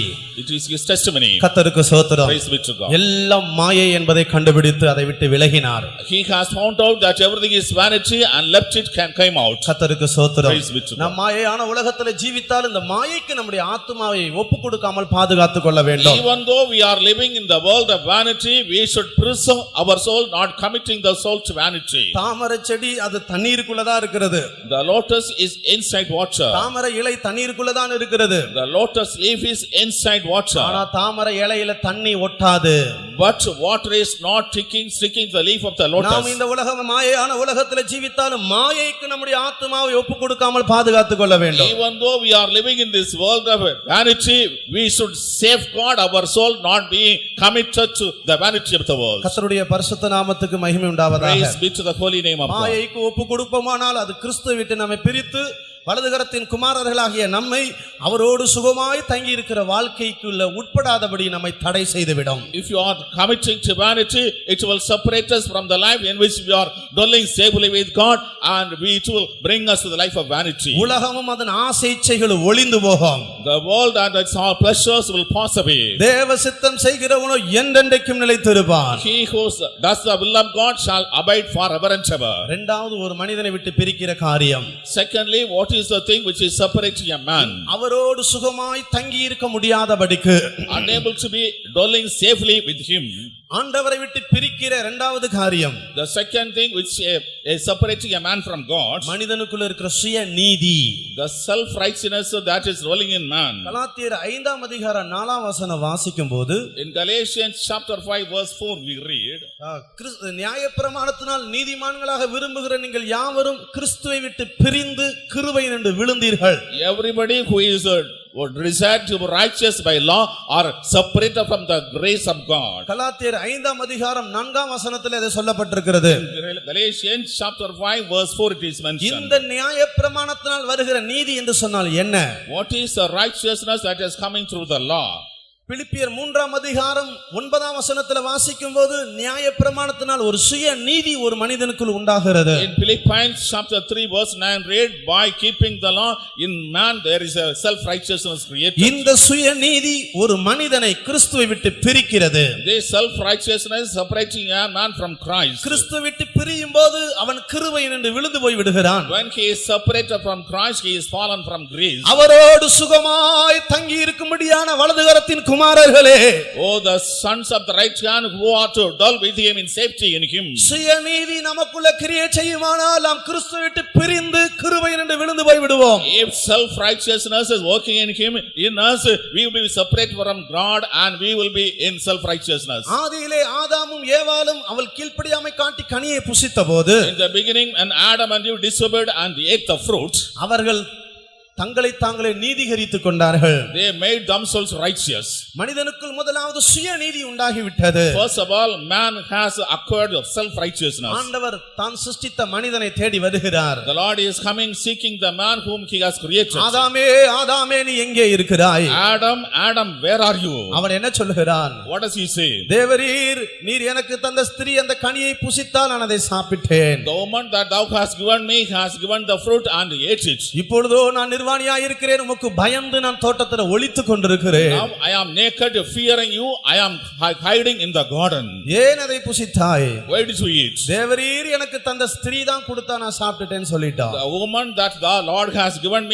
It is his testimony. கர்த்தருக்கு ஸ்தோத்திரம். Praise be to God. எல்லாம் மாயை என்பதை கண்டுபிடித்து அதை விட்டு விலகினார். He has found out that everything is vanity and left it came out. கர்த்தருக்கு ஸ்தோத்திரம். Praise be to God. நாம் மாயையான உலகத்துல ஜீவித்தால் இந்த மாயைக்கு நம்முடைய ஆத்துமாவை ஒப்பு கொடுக்காமல் பாதுகாத்துக் கொள்ள வேண்டும். Even though we are living in the world of vanity, we should preserve our soul, not committing the soul to vanity. தாமரை செடி அது தண்ணீருக்குள்ளதான் இருக்கிறது. The lotus is inside water. தாமரை இலை தண்ணீருக்குள்ளதான் இருக்கிறது. The lotus leaf is inside water. ஆனா தாமரை இலையில தண்ணி ஒட்டாது. But water is not sticking the leaf of the lotus. நாம் இந்த உலகம் மாயையான உலகத்துல ஜீவித்தாலும் மாயைக்கு நம்முடைய ஆத்துமாவை ஒப்பு கொடுக்காமல் பாதுகாத்துக் கொள்ள வேண்டும். Even though we are living in this world of vanity, we should safeguard our soul, not being committed to the vanity of the world. கர்த்தருடைய பரிசுத்த நாமத்துக்கு மகிமை உண்டாவதாக. Praise be to the holy name of God. மாயைக்கு ஒப்பு கொடுப்போமானால் அது கிறிஸ்துவை விட்டு நம்மை பிரித்து வலதுகரத்தின் குமாரர்களாகிய நம்மை அவரோடு சுகமாய் தங்கி இருக்கிற வாழ்க்கைக்குள்ள உட்படாதபடி நம்மை தடை செய்துவிடும். If you are committing to vanity, it will separate us from the life in which we are dwelling safely with God, and it will bring us to the life of vanity. உலகமும் அதன் ஆசை இச்சைகளும் ஒளிந்து போகும். The world and its all pleasures will pass away. தேவ சித்தம் செய்கிறவனோ என்றென்றைக்கும் நிலைத்திருப்பான். He who does the will of God shall abide forever and ever. இரண்டாவது ஒரு மனிதனை விட்டு பிரிக்கிற காரியம். Secondly, what is the thing which is separating a man? அவரோடு சுகமாய் தங்கி இருக்க முடியாதபடிக்கு, unable to be dwelling safely with him. ஆண்டவரை விட்டு பிரிக்கிற இரண்டாவது காரியம். The second thing which is separating a man from God, மனிதனுக்குள்ள இருக்கிற சுய நீதி. the self righteousness that is dwelling in man. கலாத்தியர் 5ஆம் அதிகாரம் 4ஆம் வசனம் வாசிக்கும்போது, in Galatians chapter 5 verse 4 we read, நியாயப்பிரமாணத்தினால் நீதிமான்களாக விரும்புகிற நீங்கள் யாவரும் கிறிஸ்துவை விட்டு பிரிந்து கிருபை நின்று விழுந்தீர்கள். everybody who is desire to be righteous by law are separated from the grace of God. கலாத்தியர் 5ஆம் அதிகாரம் 4ஆம் வசனத்திலே அது சொல்லப்பட்டிருக்கிறது. Galatians chapter 5 verse 4 it is mentioned. இந்த நியாயப்பிரமாணத்தினால் வருகிற நீதி என்று சொன்னால் என்ன? What is the righteousness that is coming through the law? பிலிப்பியர் 3ஆம் அதிகாரம் 9ஆம் வசனத்திலே வாசிக்கும்போது நியாயப்பிரமாணத்தினால் ஒரு சுய நீதி ஒரு மனிதனுக்குள் உண்டாகிறது. In Philippians chapter 3 verse 9 read, by keeping the law in man there is a self righteousness created. இந்த சுய நீதி ஒரு மனிதனை கிறிஸ்துவை விட்டு பிரிக்கிறது. This self righteousness separating a man from Christ. கிறிஸ்துவை விட்டு பிரியும்போது அவன் கிருபையில் நின்று விழுந்து போய் விடுகிறான். When he is separated from Christ, he is fallen from grace. அவரோடு சுகமாய் தங்கி இருக்கும்படியான வலதுகரத்தின் குமாரர்களே, oh the sons of the right hand who are to dwell with him in safety in him. சுயநீதி நமக்குள்ள கிரியை செய்யுமானால் நாம் கிறிஸ்துவை விட்டு பிரிந்து கிருபையில் நின்று விழுந்து போய் விடுவோம். If self righteousness is working in him, in us, we will be separated from God and we will be in self righteousness. ஆதியிலே ஆதாமும் ஏவாளும் அவள் கீழ்ப்படியாமை காட்டி கனியை புசித்தபோது, in the beginning when Adam and Eve disobeyed and ate the fruit, அவர்கள் தங்களை தாங்களே நீதிகரித்துக் கொண்டார்கள். They made themselves righteous. மனிதனுக்குள் முதலாவது சுயநீதி உண்டாகிவிட்டது. First of all, man has acquired self-righteousness. ஆண்டவர் தான் சிருஷ்டித்த மனிதனை தேடி வருகிறார். The Lord is coming seeking the man whom he has created. ஆதாமே ஆதாமே நீ எங்கே இருக்கிறாய்? Adam, Adam, where are you? அவன் என்ன சொல்லுகிறான்? What does he say? தேவரீர் நீர் எனக்கு தந்த ஸ்திரீ அந்த கனியை புசித்தால் நான் அதை சாப்பிட்டேன். The woman that thou hast given me has given the fruit and ate it. இப்பொழுதோ நான் நிர்வாணியாய் இருக்கிறேன், உமக்கு பயந்து நான் தோட்டத்தில் ஒளித்துக் கொண்டிருக்கிறேன். Now I am naked, fearing you. I am hiding in the garden. ஏன் அதை புசித்தாய்? Why did you eat? தேவரீர் எனக்கு தந்த ஸ்திரீ தான் கொடுத்தா நான் சாப்பிட்டுட்டேன்னு சொல்லிட்டான். The woman that the Lord has given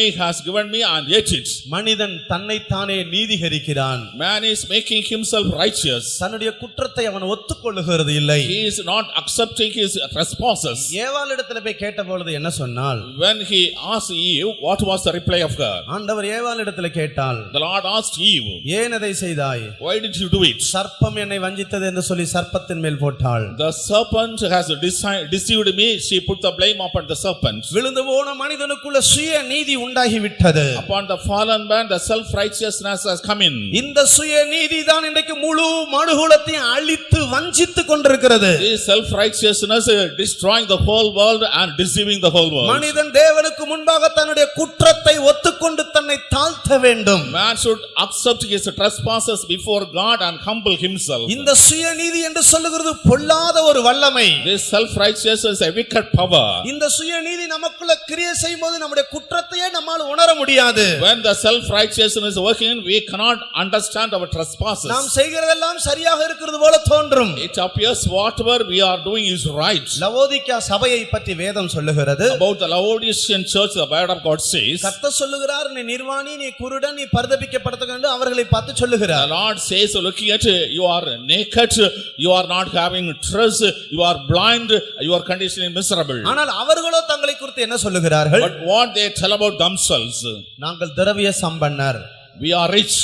me and ate it. மனிதன் தன்னைத்தானே நீதிகரிக்கிறான். Man is making himself righteous. தன்னுடைய குற்றத்தை அவன் ஒத்துக்கொள்ளுகிறது இல்லை. He is not accepting his trespasses. ஏவாளிடத்தில் போய் கேட்டபொழுது என்ன சொன்னாள்? When he asked Eve, what was the reply of God? ஆண்டவர் ஏவாளிடத்தில் கேட்டால், The Lord asked Eve, ஏன் அதை செய்தாய்? why did you do it? சர்ப்பம் என்னை வஞ்சித்தது என்று சொல்லி சர்ப்பத்தின் மேல் போட்டாள். The serpent has deceived me. She put the blame upon the serpent. விழுந்து போன மனிதனுக்குள்ள சுய நீதி உண்டாகிவிட்டது. Upon the fallen man, the self-righteousness has come in. இந்த சுய நீதி தான் இன்றைக்கு முழு மனுகுலத்தை அழித்து வஞ்சித்துக் கொண்டிருக்கிறது. This self-righteousness destroying the whole world and deceiving the whole world. மனிதன் தேவனுக்கு முன்பாக தன்னுடைய குற்றத்தை ஒத்துக்கொண்டு தன்னை தாழ்த்த வேண்டும். Man should accept his trespasses before God and humble himself. இந்த சுயநீதி என்று சொல்லுகிறது பொல்லாத ஒரு வல்லமை. This self-righteousness is a wicked power. இந்த சுயநீதி நமக்குள்ள கிரியை செய்யும்போது நம்முடைய குற்றத்தையே நம்மால் உணர முடியாது. When the self-righteousness is working, we cannot understand our trespasses. நாம் செய்கிறதெல்லாம் சரியாக இருக்கிறது போல தோன்றும். It appears whatever we are doing is right. லவோதிக்கா சபையை பற்றி வேதம் சொல்லுகிறது. About the Laodicean church, the word of God says, கர்த்தர் சொல்லுகிறார், நீ நிர்வாணி, நீ குருடன், நீ பரிதபிக்கப்படுகிறது என்று அவர்களை பார்த்து சொல்லுகிறார். The Lord says, looking at you are naked, you are not having dress, you are blind, your condition is miserable. ஆனால் அவர்களோ தங்களை குறித்து என்ன சொல்லுகிறார்கள்? But what they tell about themselves, நாங்கள் திரவிய சம்பன்னர், we are rich,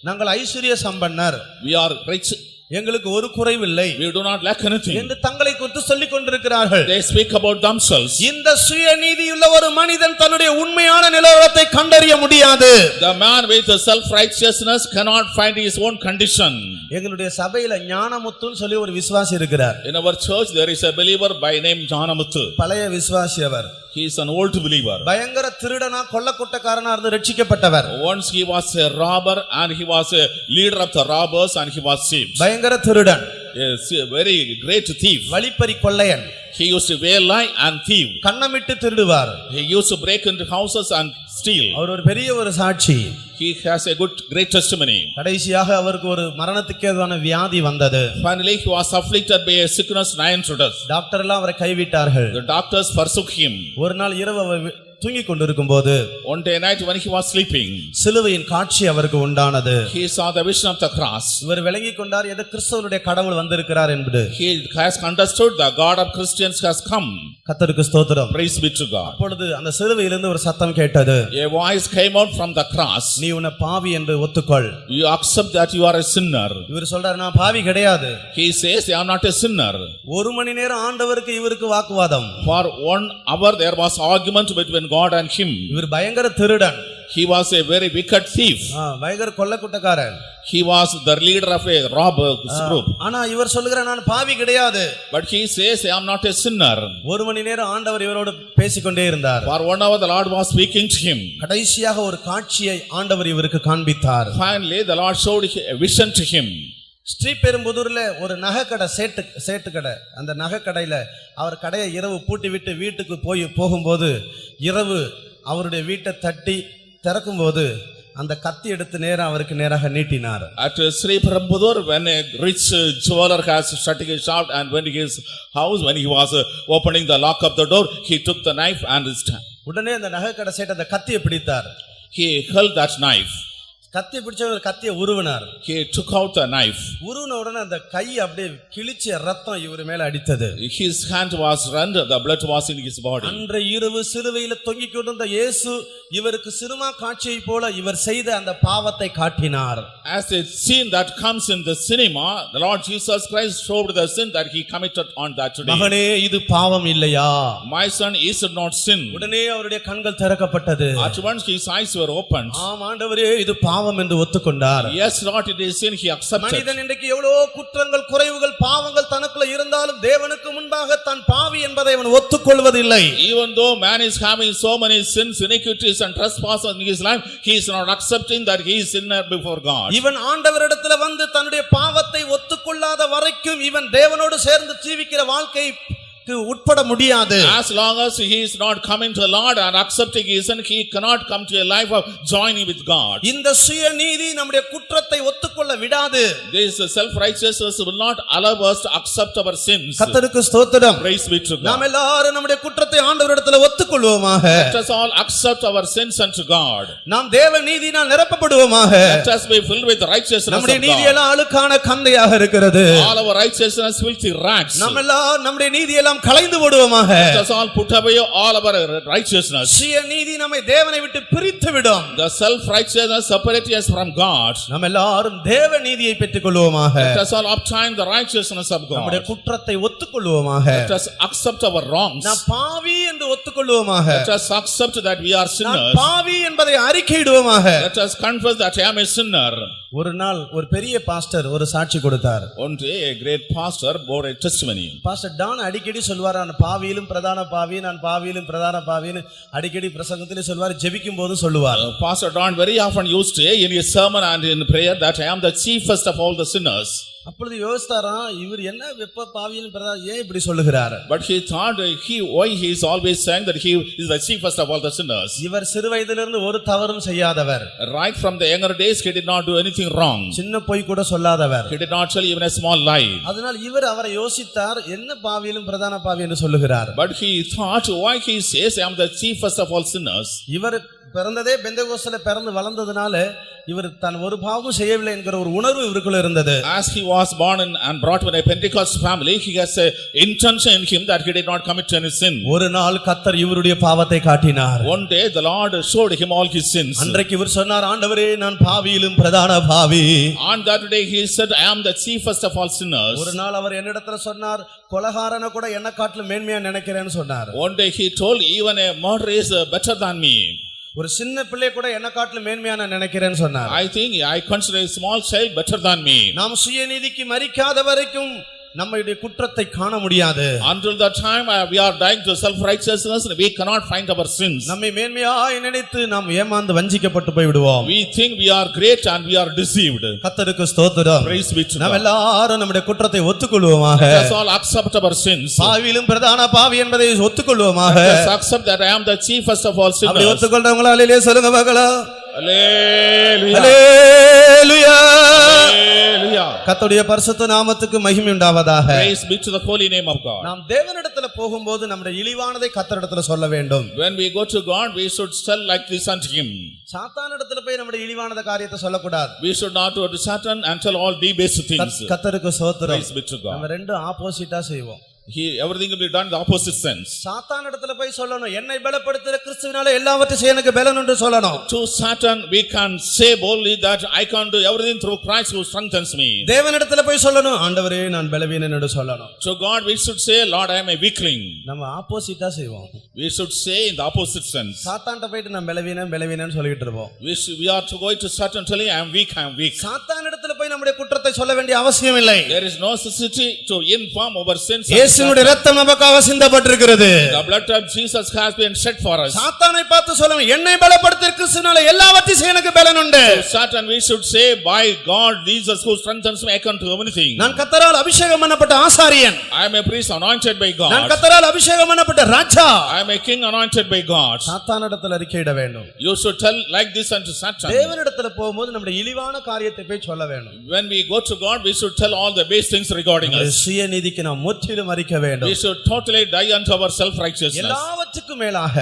நாங்கள் ஐஸ்வர்ய சம்பன்னர், we are rich, எங்களுக்கு ஒரு குறைவில்லை we do not lack anything. என்று தங்களை குறித்து சொல்லிக் கொண்டிருக்கிறார்கள். They speak about themselves. இந்த சுயநீதியுள்ள ஒரு மனிதன் தன்னுடைய உண்மையான நிலவரத்தை கண்டறிய முடியாது. The man with the self-righteousness cannot find his own condition. எங்களுடைய சபையில ஞானமுத்துன்னு சொல்லி ஒரு விசுவாசி இருக்கிறார். In our church there is a believer by name Janamuthu. பழைய விசுவாசி அவர். He is an old believer. பயங்கர திருடனா கொள்ளக்கூட்டக்காரனா இருந்து ரட்சிக்கப்பட்டவர். Once he was a robber and he was a leader of the robbers and he was saved. பயங்கர திருடன். A very great thief. வழிப்பறி கொள்ளையன். He used to wear lie and thief. கண்ணமிட்டு திருடுவார். He used to break into houses and steal. அவர் ஒரு பெரிய ஒரு சாட்சி. He has a great testimony. கடைசியாக அவருக்கு ஒரு மரணத்துக்கு ஏதுவான வியாதி வந்தது. Finally he was afflicted by a sickness nigh unto death. Doctor எல்லாம் அவரை கைவிட்டார்கள். The doctors forsook him. ஒரு நாள் இரவு அவர் தூங்கிக் கொண்டிருக்கும் போது, One day night when he was sleeping, சிலுவையின் காட்சி அவருக்கு உண்டானது. he saw the vision of the cross. இவர் விளங்கிக் கொண்டார், எது கிறிஸ்துவனுடைய கடவுள் வந்திருக்கிறார் என்பது. He has understood the God of Christians has come. கர்த்தருக்கு ஸ்தோத்திரம். Praise be to God. அப்பொழுது அந்த சிலுவையிலிருந்து ஒரு சத்தம் கேட்டது. A voice came out from the cross. நீ உன்னை பாவி என்று ஒத்துக்கொள். You accept that you are a sinner. இவர் சொல்றார், நான் பாவி கிடையாது. He says, I am not a sinner. ஒரு மணி நேரம் ஆண்டவருக்கு இவருக்கு வாக்குவாதம். For 1 hour there was argument between God and him. இவர் பயங்கர திருடன். He was a very wicked thief. பயங்கர கொள்ளக்கூட்டக்காரன். He was the leader of a robbers group. ஆனா இவர் சொல்லுகிறார், நான் பாவி கிடையாது. But he says, I am not a sinner. ஒரு மணி நேரம் ஆண்டவர் இவரோடு பேசிக்கொண்டே இருந்தார். For 1 hour the Lord was speaking to him. கடைசியாக ஒரு காட்சியை ஆண்டவர் இவருக்கு காண்பித்தார். Finally the Lord showed a vision to him. ஸ்ரீபெரும்புதூர்ல ஒரு நகைக்கடை சேட்டு கடை. அந்த நகைக்கடையில அவர் கடையை இரவு பூட்டி விட்டு வீட்டுக்கு போகும்போது இரவு அவருடைய வீட்டை தட்டி திறக்கும் போது அந்த கத்தி எடுத்து அவருக்கு நேராக நீட்டினார். At Sri Perumbudur, when a rich jeweler has shutting his shop and when his house, when he was opening the lock of the door, he took the knife and உடனே அந்த நகைக்கடை சேட்டு அந்த கத்தியை பிடித்தார். He held that knife. கத்தி பிடிச்சவர் கத்தியை உருவினார். He took out a knife. உருவின உடனே அந்த கை அப்படியே கிழிச்ச ரத்தம் இவர் மேல அடித்தது. His hand was rent, the blood was in his body. அன்று இரவு சிலுவையில் தொங்கிக் கொண்டிருந்த இயேசு இவருக்கு சினிமா காட்சியை போல இவர் செய்த அந்த பாவத்தை காட்டினார். As a scene that comes in the cinema, the Lord Jesus Christ showed the sin that he committed on that day. மகனே இது பாவம் இல்லையா? My son, is it not sin? உடனே அவருடைய கண்கள் திறக்கப்பட்டது. At once his eyes were opened. ஆம் ஆண்டவரே இது பாவம் என்று ஒத்துக்கொண்டார். Yes Lord, it is sin, he accepted. மனிதன் இன்றைக்கு எவ்வளவு குற்றங்கள் குறைவுகள் பாவங்கள் தனக்குள்ள இருந்தாலும் தேவனுக்கு முன்பாக தான் பாவி என்பதை அவன் ஒத்துக்கொள்வதில்லை. Even though man is having so many sins, iniquities and trespasses in his life, he is not accepting that he is sinner before God. இவன் ஆண்டவரிடத்தில் வந்து தன்னுடைய பாவத்தை ஒத்துக்கொள்ளாத வரைக்கும் இவன் தேவனோடு சேர்ந்து ஜீவிக்கிற வாழ்க்கை உட்பட முடியாது. As long as he is not coming to the Lord and accepting his sin, he cannot come to a life of joining with God. இந்த சுயநீதி நம்முடைய குற்றத்தை ஒத்துக்கொள்ள விடாது. This self-righteousness will not allow us to accept our sins. கர்த்தருக்கு ஸ்தோத்திரம். Praise be to God. நாம் எல்லாரும் நம்முடைய குற்றத்தை ஆண்டவரிடத்தில் ஒத்துக்கொள்வோமாக. Let us all accept our sins unto God. நாம் தேவ நீதியினால் நிரப்பப்படுவோமாக. Let us be filled with righteousness of God. நம்முடைய நீதி எல்லாம் அழுக்கான கந்தையாக இருக்கிறது. All our righteousness filthy rags. நாம் எல்லாம் நம்முடைய நீதி எல்லாம் களைந்து போடுவோமாக. Let us all put away all our righteousness. சுயநீதி நம்மை தேவனை விட்டு பிரித்து விடும். The self-righteousness separates us from God. நாம் எல்லாரும் தேவ நீதியை பெற்றுக்கொள்வோமாக. Let us all obtain the righteousness of God. நம்முடைய குற்றத்தை ஒத்துக்கொள்வோமாக. Let us accept our wrongs. நாம் பாவி என்று ஒத்துக்கொள்வோமாக. Let us accept that we are நான் sinners. பாவி என்பதை அறிக்கையிடுவோமாக. Let us confess that I am a sinner. ஒரு நாள் ஒரு பெரிய பாஸ்டர் ஒரு சாட்சி கொடுத்தார். One day a great pastor bore a testimony. Pastor Don அடிக்கடி சொல்வார், நான் பாவியிலும் பிரதான பாவி, நான் பாவியிலும் பிரதான பாவின்னு அடிக்கடி பிரசங்கத்திலே சொல்வார், ஜெபிக்கும் போது சொல்லுவார். Pastor Don very often used to in his sermon and in prayer that I am the chiefest of all the sinners. அப்பொழுது யோசித்தாராம், இவர் என்ன வெப்ப பாவியிலும் பிரதான ஏன் இப்படி சொல்லுகிறார்? But he thought why he is always saying that he is the chiefest of all the sinners. இவர் சிறு வயதிலிருந்து ஒரு தவறும் செய்யாதவர். Right from the younger days he did not do anything wrong. சின்ன பொய் கூட சொல்லாதவர். He did not tell even a small lie. அதனால் இவர் அவரை யோசித்தார், என்ன பாவியிலும் பிரதான பாவி என்று சொல்லுகிறார். But he thought why he says I am the chiefest of all sinners. இவர் பிறந்ததே பெந்தெகோஸ்தேல பிறந்து வளர்ந்ததனால இவர் தான் ஒரு பாவமும் செய்யவில்லை என்கிற ஒரு உணர்வு இவருக்குள்ள இருந்தது. As he was born and brought in a Pentecost family, he has a intention in him that he did not commit any sin. ஒரு நாள் கர்த்தர் இவருடைய பாவத்தை காட்டினார். One day the Lord showed him all his sins. அன்றைக்கு இவர் சொன்னார், ஆண்டவரே நான் பாவியிலும் பிரதான பாவி. On that day he said I am the chiefest of all sinners. ஒரு நாள் அவர் என்னிடத்துல சொன்னார், கொலைகாரனை கூட என்ன காட்டிலும் மேன்மையா நினைக்கிறேன்னு சொன்னார். One day he told even a murderer is better than me. ஒரு சின்ன பிள்ளை கூட என்ன காட்டிலும் மேன்மையா நான் நினைக்கிறேன்னு சொன்னார். I think I consider a small child better than me. நாம் சுயநீதிக்கு மரிக்காத வரைக்கும் நம்முடைய குற்றத்தை காண முடியாது. Until the time we are dying to self-righteousness, we cannot find our sins. நம்மை மேன்மையாய் நினைத்து நாம் ஏமாந்து வஞ்சிக்கப்பட்டு போய் விடுவோம். We think we are great and we are deceived. கர்த்தருக்கு ஸ்தோத்திரம். Praise be to God. நாம் எல்லாரும் நம்முடைய குற்றத்தை ஒத்துக்கொள்வோமாக. Let us all accept our sins. பாவியிலும் பிரதான பாவி என்பதை ஒத்துக்கொள்வோமாக. Let us accept that I am the chiefest of all sinners. அப்படி ஒத்துக்கொள்றவங்களா அல்லேலூயா சொல்லுங்க பார்க்கலாம். Hallelujah. அல்லேலூயா. Hallelujah. கர்த்தருடைய பரிசுத்த நாமத்துக்கு மகிமை உண்டாவதாக. Praise be to the holy name of God. நாம் தேவனிடத்தில் போகும்போது நம்முடைய இழிவானதை கர்த்தரிடத்தில் சொல்ல வேண்டும். When we go to God, we should tell like this unto him. சாத்தானிடத்தில் போய் நம்முடைய இழிவானத காரியத்தை சொல்லக்கூடாது. We should not go to Satan and tell all debased things. கர்த்தருக்கு ஸ்தோத்திரம். Praise be to God. நம்ம ரெண்டும் ஆப்போசிட்டா செய்வோம். Everything will be done in the opposite sense. சாத்தானிடத்துல போய் சொல்லணும், என்னை பலப்படுத்துகிற கிறிஸ்துவினால எல்லாவற்றையும் செய்ய எனக்கு பலன் என்று சொல்லணும். To Satan we can say boldly that I can do everything through Christ who strengthens me. தேவனிடத்துல போய் சொல்லணும், ஆண்டவரே நான் பலவீனன் என்று சொல்லணும். To God we should say, Lord, I am a weakling. நம்ம ஆப்போசிட்டா செய்வோம். We should say in the opposite sense. சாத்தான்ட்ட போயிட்டு நான் பலவீனன் சொல்லிட்டு இருப்போம். We are to go to Satan telling I am weak, I am weak. சாத்தானிடத்துல போய் நம்முடைய குற்றத்தை சொல்ல வேண்டிய அவசியம் இல்லை. There is no necessity to inform our sins. இயேசுவினுடைய இரத்தம் நமக்காக சிந்தப்பட்டிருக்கிறது. The blood of Jesus has been shed for us. சாத்தானை பார்த்து சொல்லணும், என்னை பலப்படுத்துகிற கிறிஸ்துவினால எல்லாவற்றையும் செய்ய எனக்கு பலன் உண்டு. To Satan we should say, by God Jesus who strengthens me I can do everything. நான் கர்த்தரால் அபிஷேகம் பண்ணப்பட்ட ஆசாரியன். I am a priest anointed by God. நான் கர்த்தரால் அபிஷேகம் பண்ணப்பட்ட ராஜா. I am a king anointed by God. சாத்தானிடத்தில் அறிக்கையிட வேண்டும். You should tell like this unto Satan. தேவனிடத்தில் போகும்போது நம்முடைய இழிவான காரியத்தை போய் சொல்ல வேண்டும். When we go go to God, we should tell all the base things regarding நம்முடைய us. சுயநீதிக்கு நாம் முற்றிலும் மறிக்க We வேண்டும். should totally die unto our self-righteousness. எல்லாவற்றுக்கும் மேலாக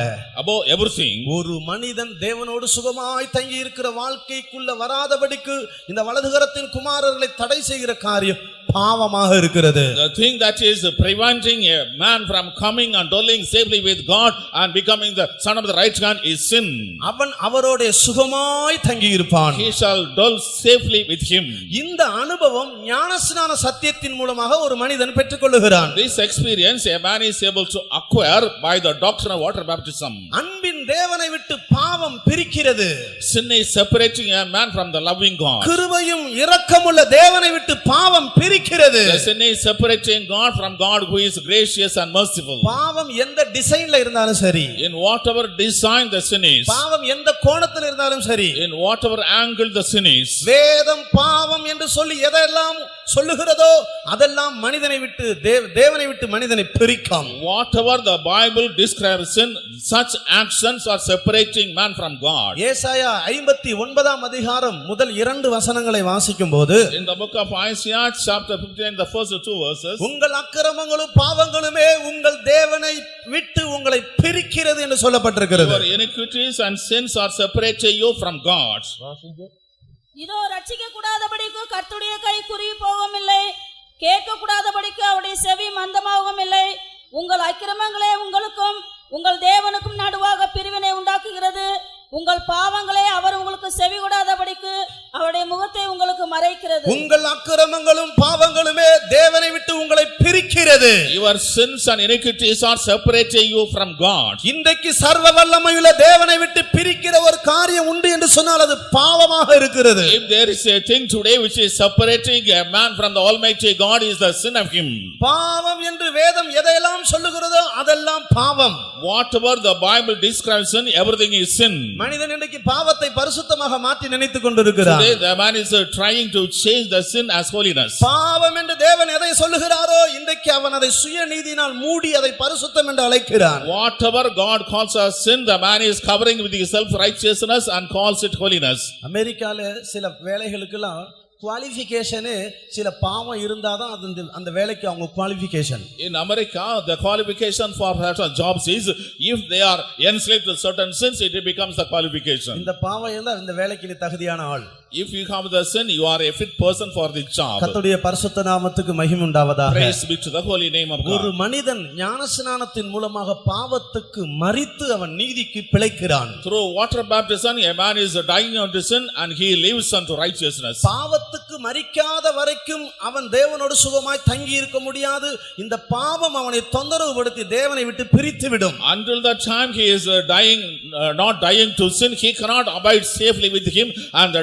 Above everything, ஒரு மனிதன் தேவனோடு சுகமாய் தங்கி இருக்கிற வாழ்க்கைக்குள்ள வராதபடிக்கு இந்த வலதுகரத்தின் குமாரர்களை தடை செய்கிற காரியம் பாவமாக இருக்கிறது. the thing that is preventing a man from coming and dwelling safely with God and becoming the son of the right hand is sin. அவன் அவரோட சுகமாய் தங்கி இருப்பான். He shall dwell safely with him. இந்த அனுபவம் ஞானஸ்நான சத்தியத்தின் மூலமாக ஒரு மனிதன் பெற்றுக்கொள்ளுகிறான். This experience a man is able to acquire by the doctrine of water baptism. அன்பின் தேவனை விட்டு பாவம் பிரிக்கிறது. Sin is separating a man from the loving God. கிருபையும் இரக்கமுள்ள தேவனை விட்டு பாவம் பிரிக்கிறது. The sin is separating God from God who is gracious and merciful. பாவம் எந்த டிசைன்ல இருந்தாலும் சரி, In whatever design the sin is, பாவம் எந்த கோணத்தில் இருந்தாலும் சரி, in whatever angle the sin is, வேதம் பாவம் என்று சொல்லி எதெல்லாம் சொல்லுகிறதோ அதெல்லாம் மனிதனை விட்டு தேவனை விட்டு மனிதனை பிரிக்கும். whatever the Bible describes sin, such actions are separating man from God. ஏசாயா 59 அதிகாரம் முதல் 2 வசனங்களை வாசிக்கும்போது, In the book of Isaiah chapter 59 the first 2 verses, உங்கள் அக்கிரமங்களும் பாவங்களுமே உங்கள் தேவனை விட்டு உங்களை பிரிக்கிறது என்று சொல்லப்பட்டிருக்கிறது. your iniquities and sins are separating you from God. இதோ ரட்சிக்க கூடாதபடிக்கு கர்த்தருடைய கை குறுகி போகவும் இல்லை, கேட்க கூடாதபடிக்கு அவருடைய செவி மந்தமாகவும் இல்லை. உங்கள் அக்கிரமங்களே உங்களுக்கும் உங்கள் தேவனுக்கும் நடுவாக பிரிவினை உண்டாக்குகிறது. உங்கள் பாவங்களே அவர் உங்களுக்கு செவி கொடாதபடிக்கு அவருடைய முகத்தை உங்களுக்கு மறைக்கிறது. உங்கள் அக்கிரமங்களும் பாவங்களுமே தேவனை விட்டு உங்களை பிரிக்கிறது. Your sins and iniquities are separating you from God. இன்றைக்கு சர்வ வல்லமையுள்ள தேவனை விட்டு பிரிக்கிற ஒரு காரியம் உண்டு என்று சொன்னால் அது பாவமாக இருக்கிறது. If there is a thing today which is separating a man from the Almighty God, is the sin of him. பாவம் என்று வேதம் எதையெல்லாம் சொல்லுகிறதோ அதெல்லாம் பாவம். Whatever the Bible describes sin, everything is sin. மனிதன் இன்றைக்கு பாவத்தை பரிசுத்தமாக மாற்றி நினைத்துக் கொண்டிருக்கிறான். Today the man is trying to change the sin as holiness. பாவம் என்று தேவன் எதை சொல்லுகிறாரோ இன்றைக்கு அவன் அதை சுயநீதியினால் மூடி அதை பரிசுத்தம் என்று அழைக்கிறான். Whatever God calls as sin, the man is covering with his self-righteousness and calls it holiness. அமெரிக்கால சில வேலைகளுக்கெல்லாம் குவாலிஃபிகேஷனே சில பாவம் இருந்தாதான் அந்த வேலைக்கு அவங்க qualification. In America, the qualification for certain jobs is if they are enslaved to certain sins, it becomes the qualification. இந்த பாவம் இருந்தா இந்த வேலைக்கு நீ தகுதியான ஆள். If you have the sin, you are a fit person for the job. கர்த்தருடைய பரிசுத்த நாமத்துக்கு மகிமை உண்டாவதாக. Praise be to the holy name of God. ஒரு மனிதன் ஞானஸ்நானத்தின் மூலமாக பாவத்துக்கு மரித்து அவன் நீதிக்கு பிழைக்கிறான். Through water baptism, a man is dying unto sin and he lives unto righteousness. பாவத்துக்கு மரிக்காத வரைக்கும் அவன் தேவனோடு சுகமாய் தங்கி இருக்க முடியாது. இந்த பாவம் அவனை தொந்தரவுபடுத்தி தேவனை விட்டு பிரித்து விடும். Until the time he is dying, not dying to sin, he cannot abide safely with him, and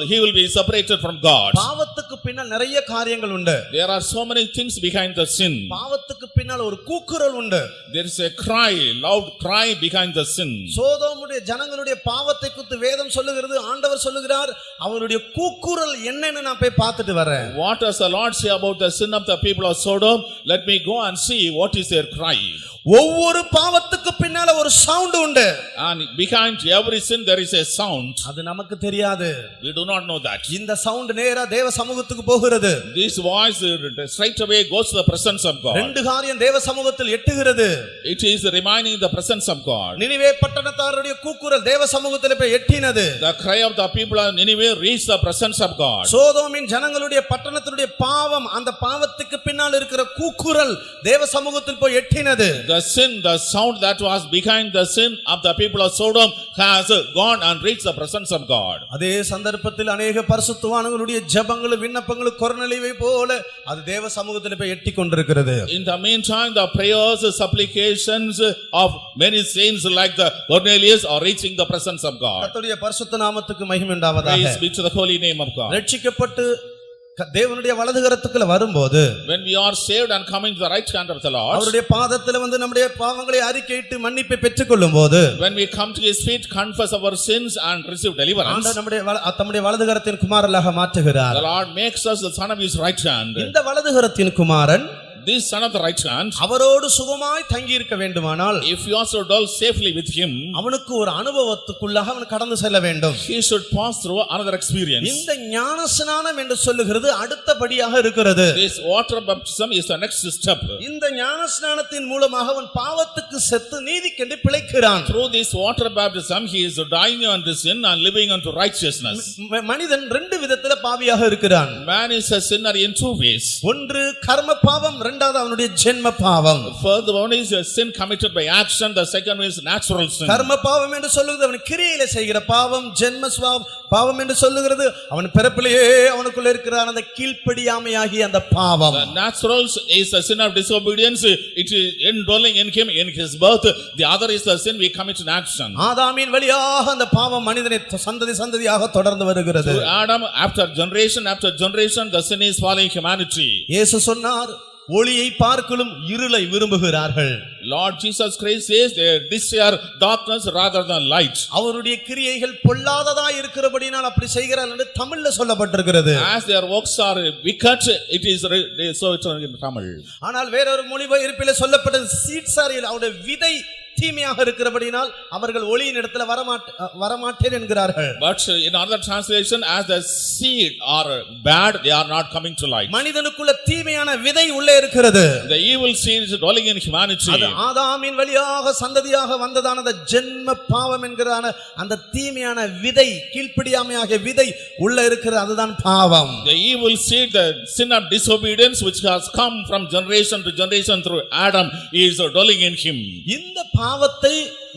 he will be separated from God. பாவத்துக்கு பின்னால் நிறைய காரியங்கள் உண்டு. There are so many things behind the sin. பாவத்துக்கு பின்னால் ஒரு கூக்குரல் உண்டு. There is a cry, loud cry behind the sin. சோதோமுடைய ஜனங்களுடைய பாவத்தை குறித்து வேதம் சொல்லுகிறது. ஆண்டவர் சொல்லுகிறார், அவருடைய கூக்குரல் என்னன்னு நான் போய் பார்த்துட்டு வரேன். What does the Lord say about the sin of the people of Sodom? Let me go and see what is their cry. ஒவ்வொரு பாவத்துக்கு பின்னால ஒரு சவுண்ட் உண்டு. And behind every sin there is a sound. அது நமக்கு தெரியாது. We do not know that. இந்த sound நேரா தேவ சமூகத்துக்கு போகிறது. This voice straight away goes to the presence of God. ரெண்டு காரியம் தேவ சமூகத்தில் எட்டுகிறது. It is reminding the presence of God. Nineveh பட்டணத்தாருடைய கூக்குரல் தேவ சமூகத்தில் போய் எட்டினது. The cry of the people of Nineveh reached the presence of God. சோதோமின் ஜனங்களுடைய பட்டணத்தினுடைய பாவம், அந்த பாவத்துக்கு பின்னால் இருக்கிற கூக்குரல் தேவ சமூகத்தில் போய் எட்டினது. The sin, the sound that was behind the sin of the people of Sodom has gone and reached the presence of God. அதே சந்தர்ப்பத்தில் अनेक பரிசுத்தவான்களுடைய ஜெபங்களும் விண்ணப்பங்களும் கொர்நேலியுவை போல அது தேவ சமூகத்தில் போய் எட்டிக் கொண்டிருக்கிறது. In the meantime, the prayers, supplications of many saints like the Cornelius are reaching the presence of God. கர்த்தருடைய பரிசுத்த நாமத்துக்கு மகிமை உண்டாவதாக. Praise be to the holy name of God. ரட்சிக்கப்பட்டு தேவனுடைய வலதுகரத்துக்குள்ள வரும்போது, when we are saved and coming to the right hand of the Lord, அவருடைய பாதத்தில் வந்து நம்முடைய பாவங்களை அறிக்கையிட்டு மன்னிப்பை பெற்றுக்கொள்ளும்போது, when we come to his feet, confess our sins and receive deliverance, ஆண்டவர் நம்முடைய வலதுகரத்தின் குமாரனாக மாற்றுகிறார். the Lord makes us the son of his right hand. இந்த வலதுகரத்தின் குமாரன் this son of the right hand, அவரோடு சுகமாய் தங்கி இருக்க வேண்டுமானால் if he also dwells safely with him, அவனுக்கு ஒரு அனுபவத்துக்குள்ளாக அவன் கடந்து செல்ல வேண்டும். he should pass through another experience. இந்த ஞானஸ்நானம் என்று சொல்லுகிறது அடுத்தபடியாக இருக்கிறது. This water baptism is the next step. இந்த ஞானஸ்நானத்தின் மூலமாக அவன் பாவத்துக்கு செத்து நீதிக்கென்று பிழைக்கிறான். Through this water baptism, he is dying unto sin and living unto righteousness. மனிதன் ரெண்டு விதத்துல பாவியாக இருக்கிறான். Man is a sinner in two ways. ஒன்று கர்ம பாவம், இரண்டாவது அவனுடைய ஜென்ம பாவம். Further one is a sin committed by action, the second is natural sin. கர்ம பாவம் என்று சொல்லுகிறது அவன் கிரியையில செய்கிற பாவம். ஜென்ம பாவம் என்று சொல்லுகிறது அவன் பிறப்பிலேயே அவனுக்குள்ள இருக்கிற அந்த கீழ்ப்படியாமையாகிய அந்த பாவம். The natural is a sin of disobedience, it is indwelling in him in his birth. The other is the sin we commit in action. ஆதாமின் வழியாக அந்த பாவம் மனிதனை சந்ததியாக தொடர்ந்து வருகிறது. Through Adam, after generation, the sin is following humanity. இயேசு சொன்னார், ஒளியை பார்க்கலும் இருளை விரும்புகிறார்கள். Lord Jesus Christ says they desire darkness rather than light. அவருடைய கிரியைகள் பொல்லாததா இருக்கிறபடினால் அப்படி செய்கிறார்கள் என்று தமிழ்ல சொல்லப்பட்டிருக்கிறது. As their works are wicked, it is so it's in Tamil. ஆனால் வேறொரு மொழிபெயர்ப்பிலே சொல்லப்பட்டது சீட்ஸ் ஆர், அவருடைய விதை தீமையாக இருக்கிறபடினால் அவர்கள் ஒளியின் இடத்துல வரமாட்டேன் என்கிறார்கள். But in other translation, as the seed are bad, they are not coming to light. மனிதனுக்குள்ள தீமையான விதை உள்ளே இருக்கிறது. The evil seed is dwelling in humanity. அது ஆதாமின் வழியாக சந்ததியாக வந்ததான அந்த ஜென்ம பாவம் என்கிறான அந்த தீமையான விதை, கீழ்ப்படியாமையாகிய விதை உள்ள இருக்கிறது, அதுதான் பாவம். The evil seed, the sin of disobedience which has come from generation to generation through Adam is dwelling in him. இந்த பாவத்தை